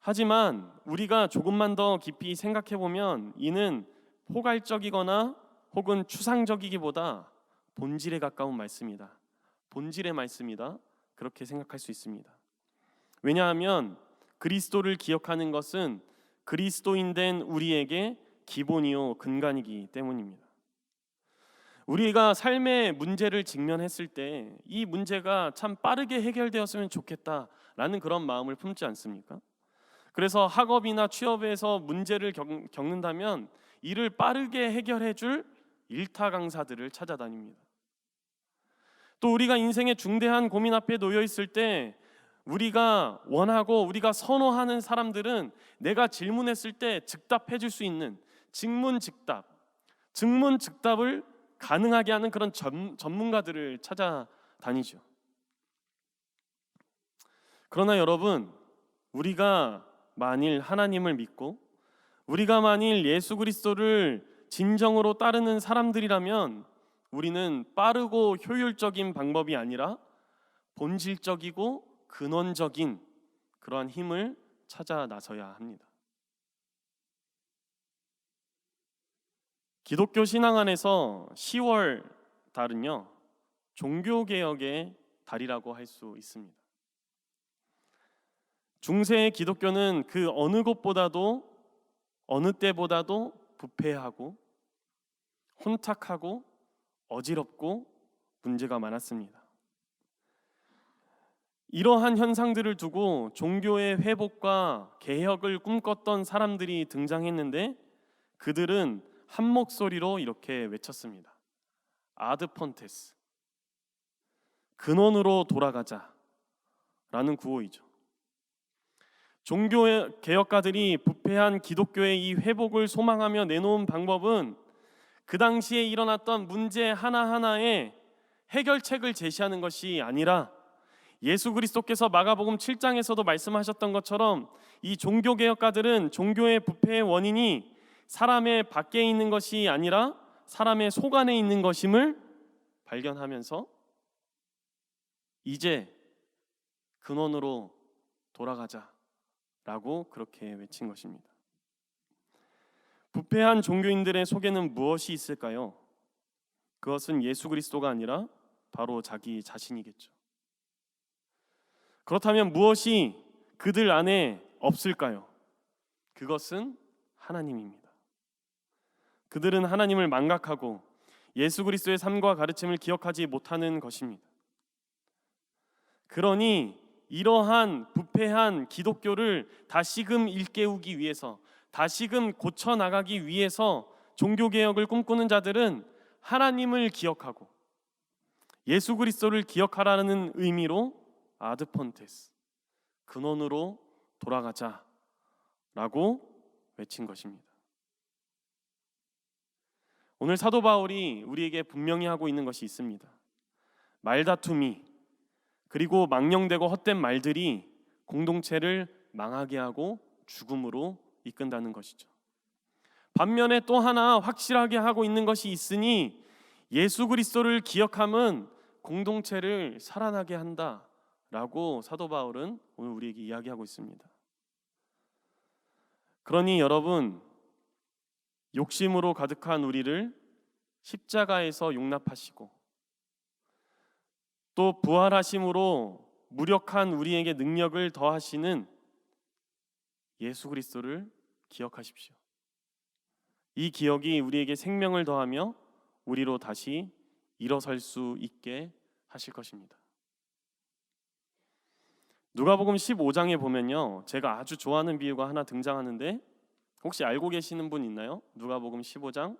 하지만 우리가 조금만 더 깊이 생각해 보면 이는 포괄적이거나 혹은 추상적이기보다 본질에 가까운 말씀이다, 본질의 말씀이다, 그렇게 생각할 수 있습니다. 왜냐하면 그리스도를 기억하는 것은 그리스도인 된 우리에게 기본이요 근간이기 때문입니다. 우리가 삶의 문제를 직면했을 때 이 문제가 참 빠르게 해결되었으면 좋겠다라는 그런 마음을 품지 않습니까? 그래서 학업이나 취업에서 문제를 겪는다면 이를 빠르게 해결해 줄 일타 강사들을 찾아다닙니다. 또 우리가 인생의 중대한 고민 앞에 놓여 있을 때 우리가 원하고 우리가 선호하는 사람들은 내가 질문했을 때 즉답해 줄 수 있는 증문즉답을 가능하게 하는 그런 전문가들을 찾아다니죠. 그러나 여러분, 우리가 만일 하나님을 믿고 우리가 만일 예수 그리스도를 진정으로 따르는 사람들이라면 우리는 빠르고 효율적인 방법이 아니라 본질적이고 근원적인 그러한 힘을 찾아 나서야 합니다. 기독교 신앙 안에서 10월 달은요, 종교개혁의 달이라고 할 수 있습니다. 중세의 기독교는 그 어느 곳보다도 어느 때보다도 부패하고 혼탁하고 어지럽고 문제가 많았습니다. 이러한 현상들을 두고 종교의 회복과 개혁을 꿈꿨던 사람들이 등장했는데 그들은 한 목소리로 이렇게 외쳤습니다. 아드 폰테스, 근원으로 돌아가자 라는 구호이죠. 종교의 개혁가들이 부패한 기독교의 이 회복을 소망하며 내놓은 방법은 그 당시에 일어났던 문제 하나하나에 해결책을 제시하는 것이 아니라 예수 그리스도께서 마가복음 7장에서도 말씀하셨던 것처럼 이 종교개혁가들은 종교의 부패의 원인이 사람의 밖에 있는 것이 아니라 사람의 속 안에 있는 것임을 발견하면서 이제 근원으로 돌아가자라고 그렇게 외친 것입니다. 부패한 종교인들의 속에는 무엇이 있을까요? 그것은 예수 그리스도가 아니라 바로 자기 자신이겠죠. 그렇다면 무엇이 그들 안에 없을까요? 그것은 하나님입니다. 그들은 하나님을 망각하고 예수 그리스도의 삶과 가르침을 기억하지 못하는 것입니다. 그러니 이러한 부패한 기독교를 다시금 일깨우기 위해서, 다시금 고쳐나가기 위해서 종교개혁을 꿈꾸는 자들은 하나님을 기억하고 예수 그리스도를 기억하라는 의미로 아드폰테스, 근원으로 돌아가자라고 외친 것입니다. 오늘 사도 바울이 우리에게 분명히 하고 있는 것이 있습니다. 말다툼이 그리고 망령되고 헛된 말들이 공동체를 망하게 하고 죽음으로 이끈다는 것이죠. 반면에 또 하나 확실하게 하고 있는 것이 있으니 예수 그리스도를 기억함은 공동체를 살아나게 한다라고 사도 바울은 오늘 우리에게 이야기하고 있습니다. 그러니 여러분, 욕심으로 가득한 우리를 십자가에서 용납하시고 또 부활하심으로 무력한 우리에게 능력을 더하시는 예수 그리스도를 기억하십시오. 이 기억이 우리에게 생명을 더하며 우리로 다시 일어설 수 있게 하실 것입니다. 누가복음 15장에 보면요, 제가 아주 좋아하는 비유가 하나 등장하는데 혹시 알고 계시는 분 있나요? 누가복음 15장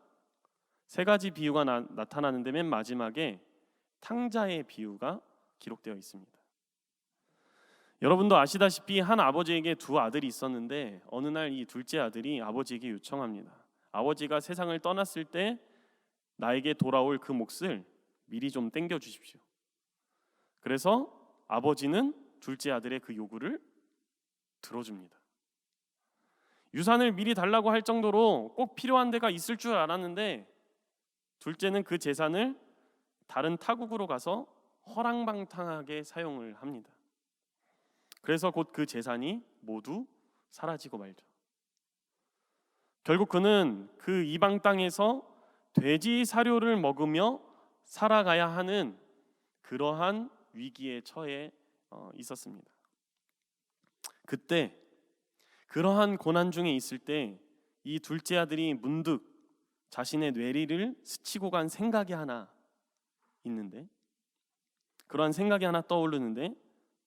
세 가지 비유가 나타나는데 맨 마지막에 탕자의 비유가 기록되어 있습니다. 여러분도 아시다시피 한 아버지에게 두 아들이 있었는데 어느 날 이 둘째 아들이 아버지에게 요청합니다. 아버지가 세상을 떠났을 때 나에게 돌아올 그 몫을 미리 좀 땡겨 주십시오. 그래서 아버지는 둘째 아들의 그 요구를 들어줍니다. 유산을 미리 달라고 할 정도로 꼭 필요한 데가 있을 줄 알았는데 둘째는 그 재산을 다른 타국으로 가서 허랑방탕하게 사용을 합니다. 그래서 곧 그 재산이 모두 사라지고 말죠. 결국 그는 그 이방 땅에서 돼지 사료를 먹으며 살아가야 하는 그러한 위기에 처해 있었습니다. 그때 그러한 고난 중에 있을 때 이 둘째 아들이 문득 자신의 뇌리를 스치고 간 생각이 하나 있는데, 그러한 생각이 하나 떠오르는데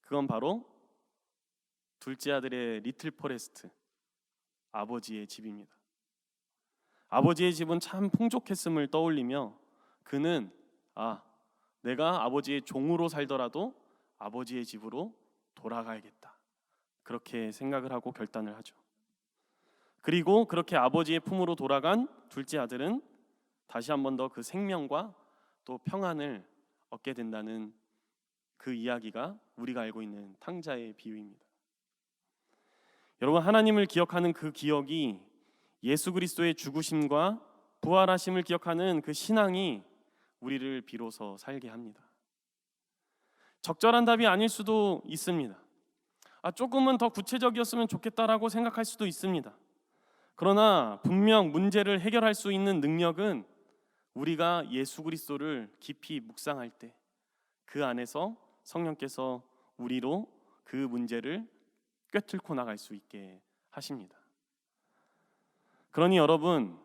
그건 바로 둘째 아들의 리틀 포레스트, 아버지의 집입니다. 아버지의 집은 참 풍족했음을 떠올리며 그는 내가 아버지의 종으로 살더라도 아버지의 집으로 돌아가야겠다, 그렇게 생각을 하고 결단을 하죠. 그리고 그렇게 아버지의 품으로 돌아간 둘째 아들은 다시 한 번 더 그 생명과 또 평안을 얻게 된다는 그 이야기가 우리가 알고 있는 탕자의 비유입니다. 여러분, 하나님을 기억하는 그 기억이 예수 그리스도의 죽으심과 부활하심을 기억하는 그 신앙이 우리를 비로소 살게 합니다. 적절한 답이 아닐 수도 있습니다. 조금은 더 구체적이었으면 좋겠다라고 생각할 수도 있습니다. 그러나 분명 문제를 해결할 수 있는 능력은 우리가 예수 그리스도를 깊이 묵상할 때 그 안에서 성령께서 우리로 그 문제를 꿰뚫고 나갈 수 있게 하십니다. 그러니 여러분,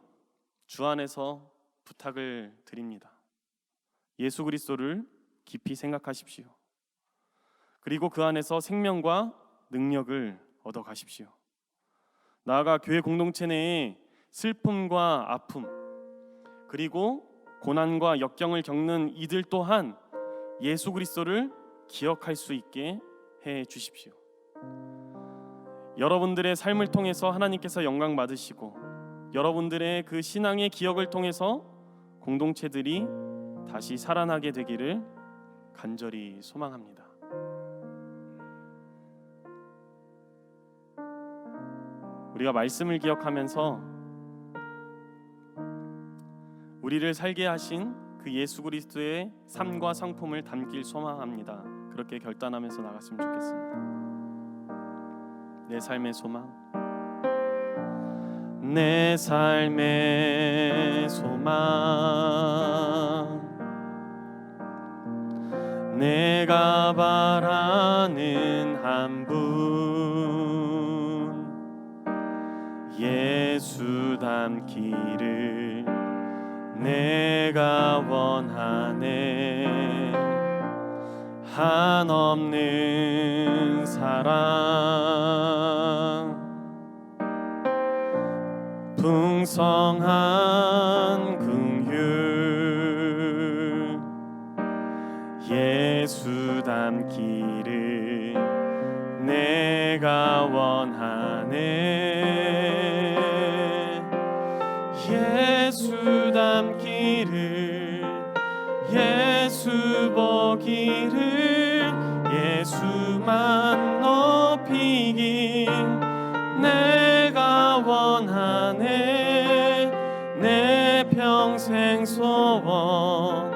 주 안에서 부탁을 드립니다. 예수 그리스도를 깊이 생각하십시오. 그리고 그 안에서 생명과 능력을 얻어 가십시오. 나아가 교회 공동체 내에 슬픔과 아픔 그리고 고난과 역경을 겪는 이들 또한 예수 그리스도를 기억할 수 있게 해 주십시오. 여러분들의 삶을 통해서 하나님께서 영광 받으시고 여러분들의 그 신앙의 기억을 통해서 공동체들이 다시 살아나게 되기를 간절히 소망합니다. 우리가 말씀을 기억하면서 우리를 살게 하신 그 예수 그리스도의 삶과 성품을 담길 소망합니다. 그렇게 결단하면서 나갔으면 좋겠습니다. 내 삶의 소망, 내 삶의 소망, 내가 바라는 한 분, 예수 닮기를 내가 원하네. 한없는 사랑, 풍성한 긍휼, 예수 닮기를 내가 원하네. 예수 닮기를, 예수 보기를, 예수만 높이길 내가 원하네. 내 평생 소원,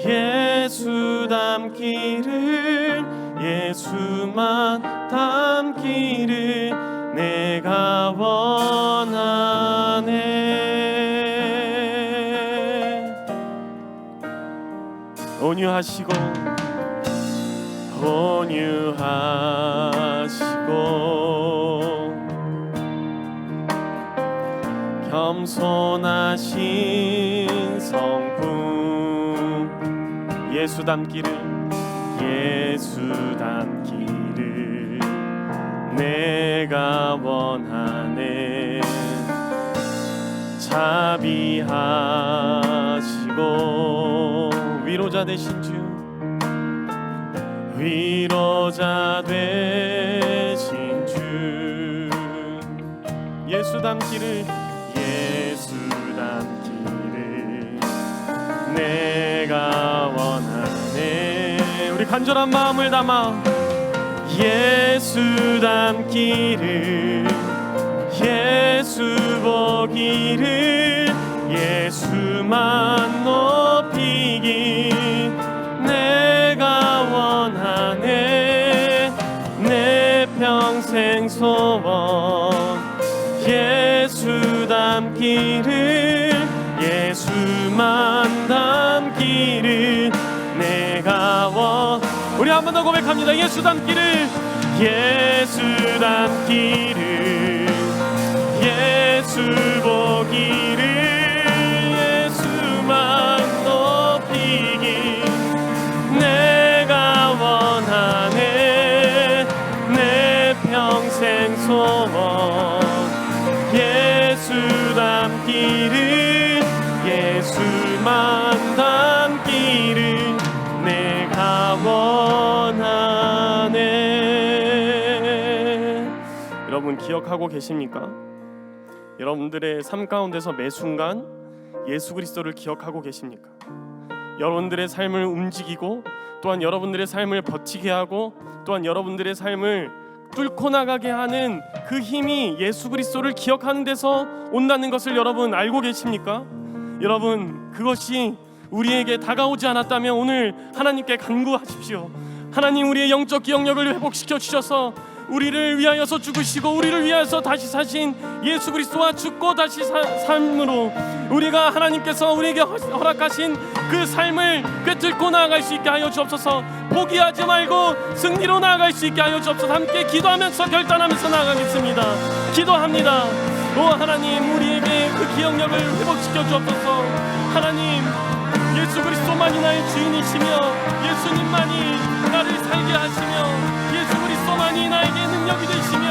예수 닮기를, 예수만 닮기를 내가 원하네. 온유하시고 겸손하신 성품, 예수 닮기를, 예수 닮기를 내가 원하네. 자비하시고 위로자 되신 주, 위로자 되신 주, 예수 닮기를, 예수 닮기를 내가 원하네. 우리 간절한 마음을 담아 예수 닮기를, 예수 보기를, 예수만 높이기 내가 원하네. 내 평생 소원, 예수 닮기를, 예수만 닮기를 내가 원. 우리 한 번 더 고백합니다. 예수 닮기를, 예수 닮기를, 예수 보기를, 예수만 높이기 내가 원하네. 내 평생 소원, 예수 닮기를, 예수만 닮기를 내가 원하네. 여러분 기억하고 계십니까? 여러분들의 삶 가운데서 매 순간 예수 그리스도를 기억하고 계십니까? 여러분들의 삶을 움직이고 또한 여러분들의 삶을 버티게 하고 또한 여러분들의 삶을 뚫고 나가게 하는 그 힘이 예수 그리스도를 기억하는 데서 온다는 것을 여러분 알고 계십니까? 여러분 그것이 우리에게 다가오지 않았다면 오늘 하나님께 간구하십시오. 하나님, 우리의 영적 기억력을 회복시켜 주셔서 우리를 위하여서 죽으시고 우리를 위하여서 다시 사신 예수 그리스도와 죽고 다시 삶으로 우리가 하나님께서 우리에게 허락하신 그 삶을 꿰뚫고 나아갈 수 있게 하여 주옵소서. 포기하지 말고 승리로 나아갈 수 있게 하여 주옵소서. 함께 기도하면서 결단하면서 나아가겠습니다. 기도합니다. 오 하나님, 우리에게 그 기억력을 회복시켜 주옵소서. 하나님, 예수 그리스도만이 나의 주인이시며 예수님만이 나를 살게 하시며 예수 그리스도만이 나에게 능력이 되시며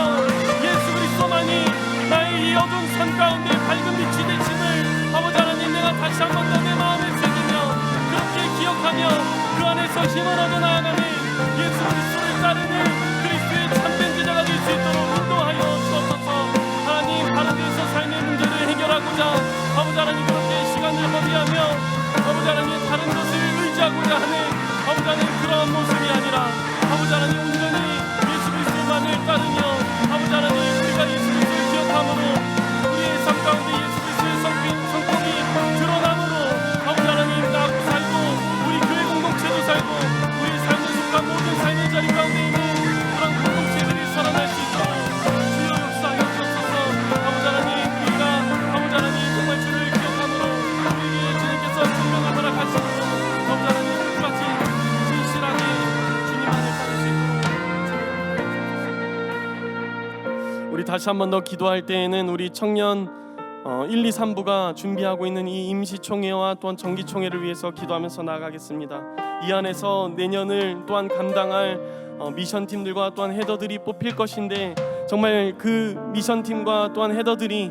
예수 그리스도만이 나의 이 어두운 삶 가운데 밝은 빛이 되심을 아버지 하나님 내가 다시 한 번 더 내 마음에 새기며 그렇게 기억하며 그 안에서 힘을 얻어 나아가는 예수 그리스도를 따르는 그리스도의 참된 제자가 될 수 있도록 인도하여 주옵소서. 하나님 다른 데서 삶의 문제를 해결하고자 아버지 하나님 그렇게 시간을 허비하며 아버지 하나님 다른 것을 의지하고자 하는 아버지 하나님 그러한 모습이 아니라 아버지 하나님 온전히 예수 그리스도만을 따르며 아버지 하나님 우리가 예수 그리스도를 기억함으로 우리의 삶 가운데 예수 그리스도의 성품이 드러남으로 아버지 하나님 나하고 살고 우리 교회 공동체도 살고 우리의 삶에 속한 모든 삶의 자리 가운데 있는 그런 공동체들이 살아날 수 있도록 주여 역사하여 주옵소서. 아버지 하나님 우리가 아버지 하나님 정말 주를 기억함으로 우리에게 주님께서 생명을 허락하시고 아버지 하나님 끝까지 진실하게 주님 안에 따를 수 있도록 우리 다시 한 번 더 기도할 때에는 우리 청년 1, 2, 3부가 준비하고 있는 이 임시총회와 또한 정기총회를 위해서 기도하면서 나아가겠습니다. 이 안에서 내년을 또한 감당할 미션팀들과 또한 헤더들이 뽑힐 것인데 정말 그 미션팀과 또한 헤더들이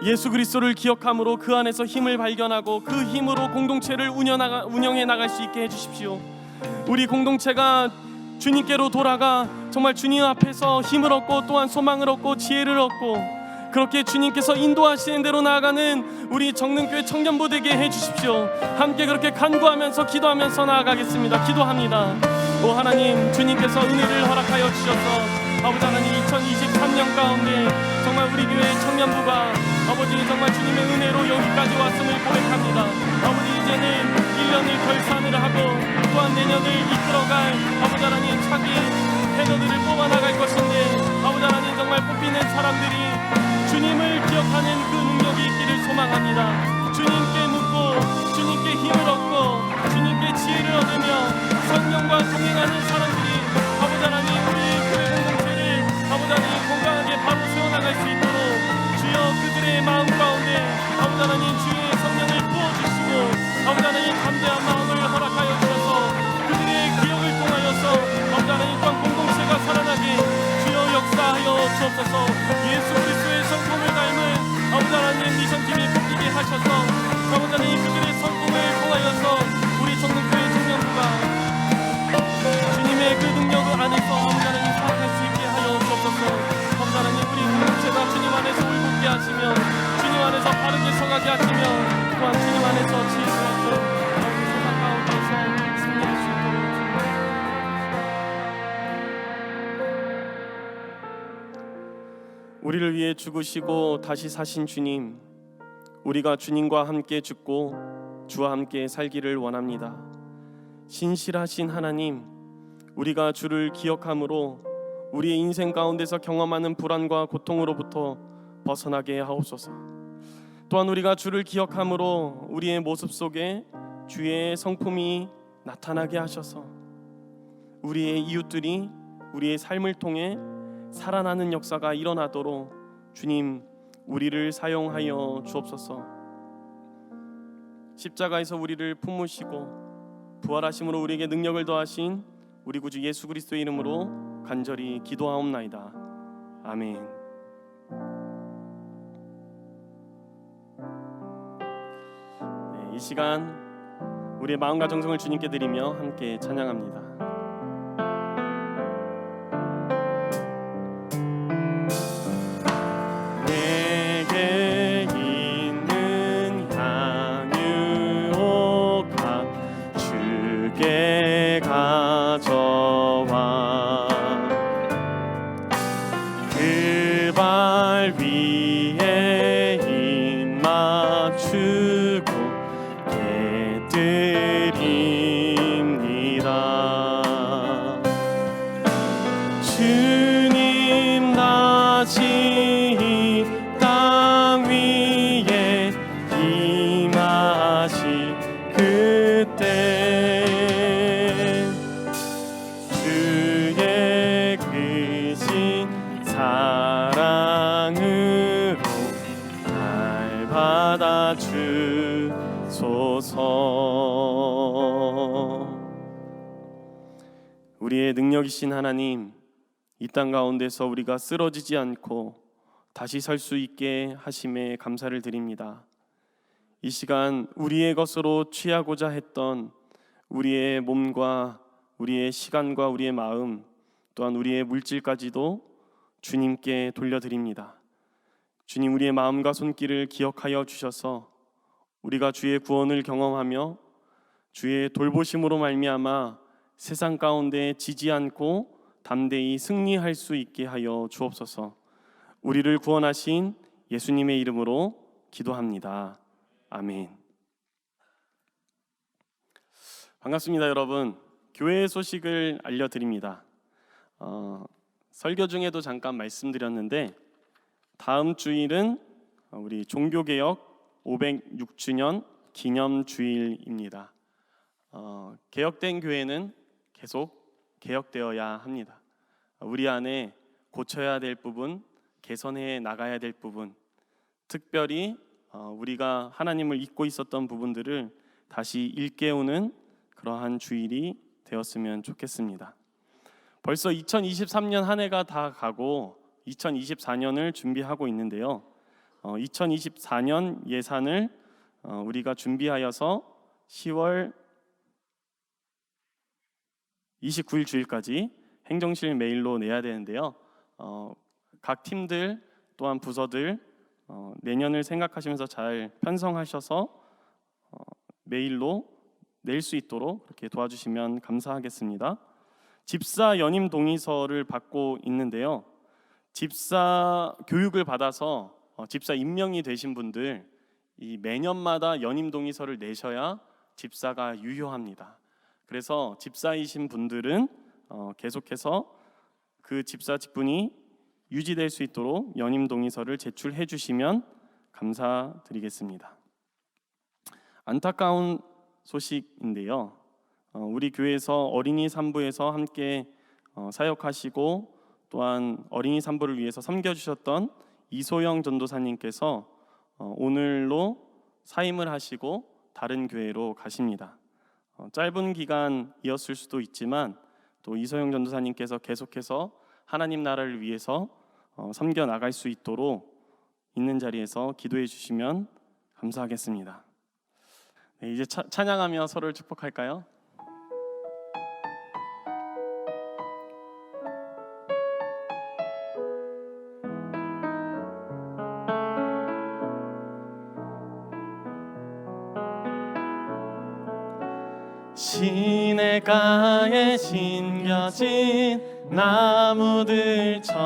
예수 그리스도를 기억함으로 그 안에서 힘을 발견하고 그 힘으로 공동체를 운영해 나갈 수 있게 해주십시오. 우리 공동체가 주님께로 돌아가 정말 주님 앞에서 힘을 얻고 또한 소망을 얻고 지혜를 얻고 그렇게 주님께서 인도하시는 대로 나아가는 우리 정릉교회 청년부 되게 해주십시오. 함께 그렇게 간구하면서 기도하면서 나아가겠습니다. 기도합니다. 오 하나님 주님께서 은혜를 허락하여 주셔서 아버지 하나님 2023년 가운데 정말 우리 교회 청년부가 아버지 정말 주님의 은혜로 여기까지 왔음을 고백합니다. 아버지 이제는 1년을 결산을 하고 또한 내년을 이끌어갈 아버지 하나님 차기 헤더들을 뽑아나갈 것인데 아버지 하나님 정말 뽑히는 사람들이 주님을 기억하는 그 능력이 있기를 소망합니다. 주님께 묻고 주님께 힘을 얻고 주님께 지혜를 얻으며 성령과 동행하는 사람들이 아버지 하나님 우리 교회 공동체를 아버지 하나님 건강하게 바로 세워나갈 수 있도록 주여 그들의 마음 가운데 아버지 하나님 주의 성령을 부어주시고 아버지 하나님 담대한 마음을 허락하여 주셔서 그들의 기억을 통하여서 아버지 하나님 또한 공동체가 살아나게 주여 역사하여 주옵소서. 예수 그리스도의 성품을 닮은 아버지 하나님 미션팀이 뽑히게 하셔서 아버지 하나님 그들의 성품을 통하여서 우리 정릉교회 청년부가 주님의 그 능력을 안에서 아버지 하나님 사용할 수 있게 하여 주옵소서. 아버지 하나님 우리 공동체가 주님 안에서 울붙게 하시며 주님 안에서 바르게 서가게 하시며 또한 주님 안에서 지혜스럽고 아버지 세상 가운데서 승리할 수 있도록 우리를 위해 죽으시고 다시 사신 주님, 우리가 주님과 함께 죽고 주와 함께 살기를 원합니다. 신실하신 하나님, 우리가 주를 기억함으로 우리의 인생 가운데서 경험하는 불안과 고통으로부터 벗어나게 하옵소서. 또한 우리가 주를 기억함으로 우리의 모습 속에 주의 성품이 나타나게 하셔서 우리의 이웃들이 우리의 삶을 통해 살아나는 역사가 일어나도록 주님 우리를 사용하여 주옵소서. 십자가에서 우리를 품으시고 부활하심으로 우리에게 능력을 더하신 우리 구주 예수 그리스도의 이름으로 간절히 기도하옵나이다. 아멘. 네, 이 시간 우리의 마음과 정성을 주님께 드리며 함께 찬양합니다. 주님 다시 땅 위에 임하시 그때 주의 크신 사랑으로 날 받아주소서. 하소서. 우리의 능력이신 하나님, 이 땅 가운데서 우리가 쓰러지지 않고 다시 설 수 있게 하심에 감사를 드립니다. 이 시간 우리의 것으로 취하고자 했던 우리의 몸과 우리의 시간과 우리의 마음, 또한 우리의 물질까지도 주님께 돌려드립니다. 주님, 우리의 마음과 손길을 기억하여 주셔서 우리가 주의 구원을 경험하며 주의 돌보심으로 말미암아 세상 가운데 지지 않고 담대히 승리할 수 있게 하여 주옵소서. 우리를 구원하신 예수님의 이름으로 기도합니다. 아멘. 반갑습니다, 여러분. 교회의 소식을 알려드립니다. 설교 중에도 잠깐 말씀드렸는데 다음 주일은 우리 종교개혁 506주년 기념주일입니다. 개혁된 교회는 계속 개혁되어야 합니다. 우리 안에 고쳐야 될 부분, 개선해 나가야 될 부분, 특별히 우리가 하나님을 잊고 있었던 부분들을 다시 일깨우는 그러한 주일이 되었으면 좋겠습니다. 벌써 2023년 한 해가 다 가고 2024년을 준비하고 있는데요. 2024년 예산을 우리가 준비하여서 10월 29일 주일까지 행정실 메일로 내야 되는데요. 각 팀들 또한 부서들 내년을 생각하시면서 잘 편성하셔서 메일로 낼 수 있도록 그렇게 도와주시면 감사하겠습니다. 집사 연임 동의서를 받고 있는데요. 집사 교육을 받아서 집사 임명이 되신 분들 이 매년마다 연임 동의서를 내셔야 집사가 유효합니다. 그래서 집사이신 분들은 계속해서 그 집사 직분이 유지될 수 있도록 연임 동의서를 제출해 주시면 감사드리겠습니다. 안타까운 소식인데요. 우리 교회에서 어린이 산부에서 함께 사역하시고 또한 어린이 산부를 위해서 섬겨주셨던 이소영 전도사님께서 오늘로 사임을 하시고 다른 교회로 가십니다. 짧은 기간이었을 수도 있지만 또 이소영 전도사님께서 계속해서 하나님 나라를 위해서 섬겨 나갈 수 있도록 있는 자리에서 기도해 주시면 감사하겠습니다. 네, 이제 찬양하며 서로를 축복할까요? 시냇가에 심겨진 나무들처럼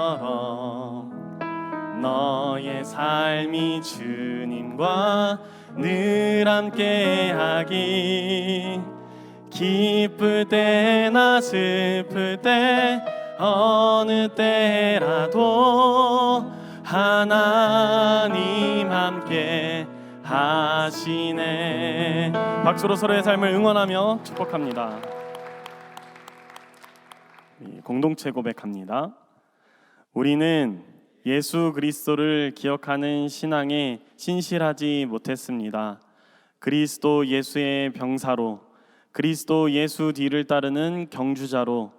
너의 삶이 주님과 늘 함께하기 기쁠 때나 슬플 때 어느 때라도 하나님 함께 하시네. 박수로 서로의 삶을 응원하며 축복합니다. 공동체 고백합니다. 우리는 예수 그리스도를 기억하는 신앙에 신실하지 못했습니다. 그리스도 예수의 병사로, 그리스도 예수 뒤를 따르는 경주자로,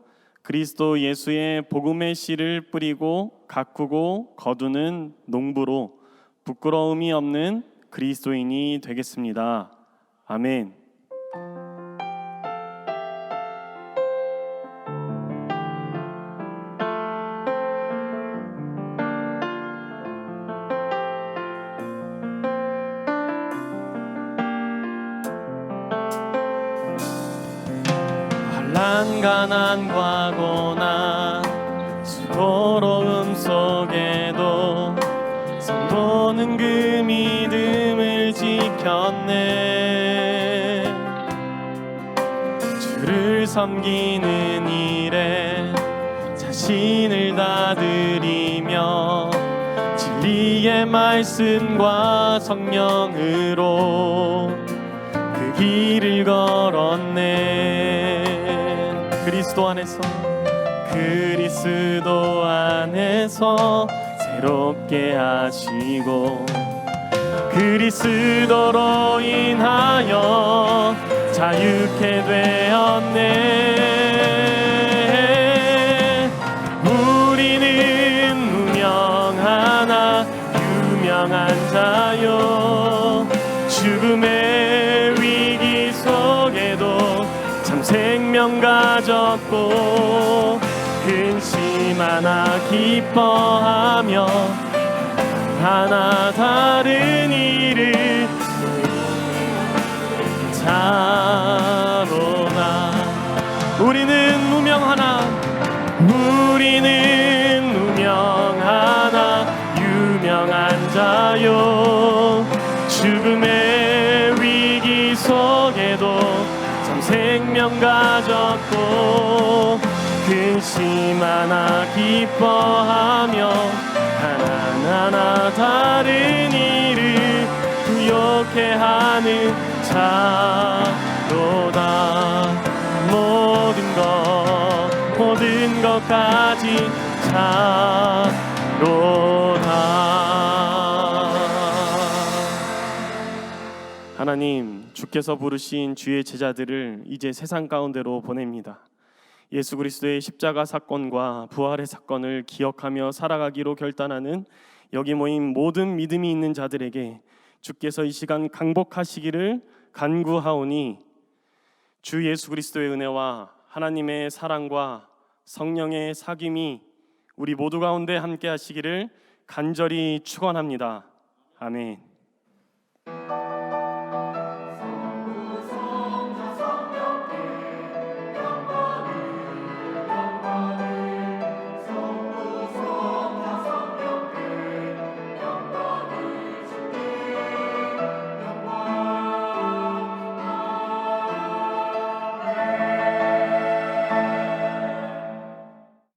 그리스도 예수의 복음의 씨를 뿌리고 가꾸고 거두는 농부로 부끄러움이 없는 그리스도인이 되겠습니다. 아멘. 환난 가난과 고난 수고로움 속에도 성도는 그 믿음을 지켰네. 주를 섬기는 일에 자신을 다드리며 진리의 말씀과 성령으로 그 길을 걸었네. 그리스도 안에서 새롭게 하시고 그리스도로 인하여 자유케 되었네. 우리는 무명하나 유명한 자요, 죽음의 위기 속에도 참 생명 가졌고 근심 하나 기뻐하며 하나 다른 일을 자로나. 우리는 무명하나 유명한 자요, 죽음의 위기 속에도 참 생명 가졌고 근심 하나 기뻐하며 하나하나 다른 일을 부욕해 하는 자로다. 모든 것까지 자로다. 하나님, 주께서 부르신 주의 제자들을 이제 세상 가운데로 보냅니다. 예수 그리스도의 십자가 사건과 부활의 사건을 기억하며 살아가기로 결단하는 여기 모인 모든 믿음이 있는 자들에게 주께서 이 시간 강복하시기를 간구하오니, 주 예수 그리스도의 은혜와 하나님의 사랑과 성령의 사귐이 우리 모두 가운데 함께 하시기를 간절히 축원합니다. 아멘.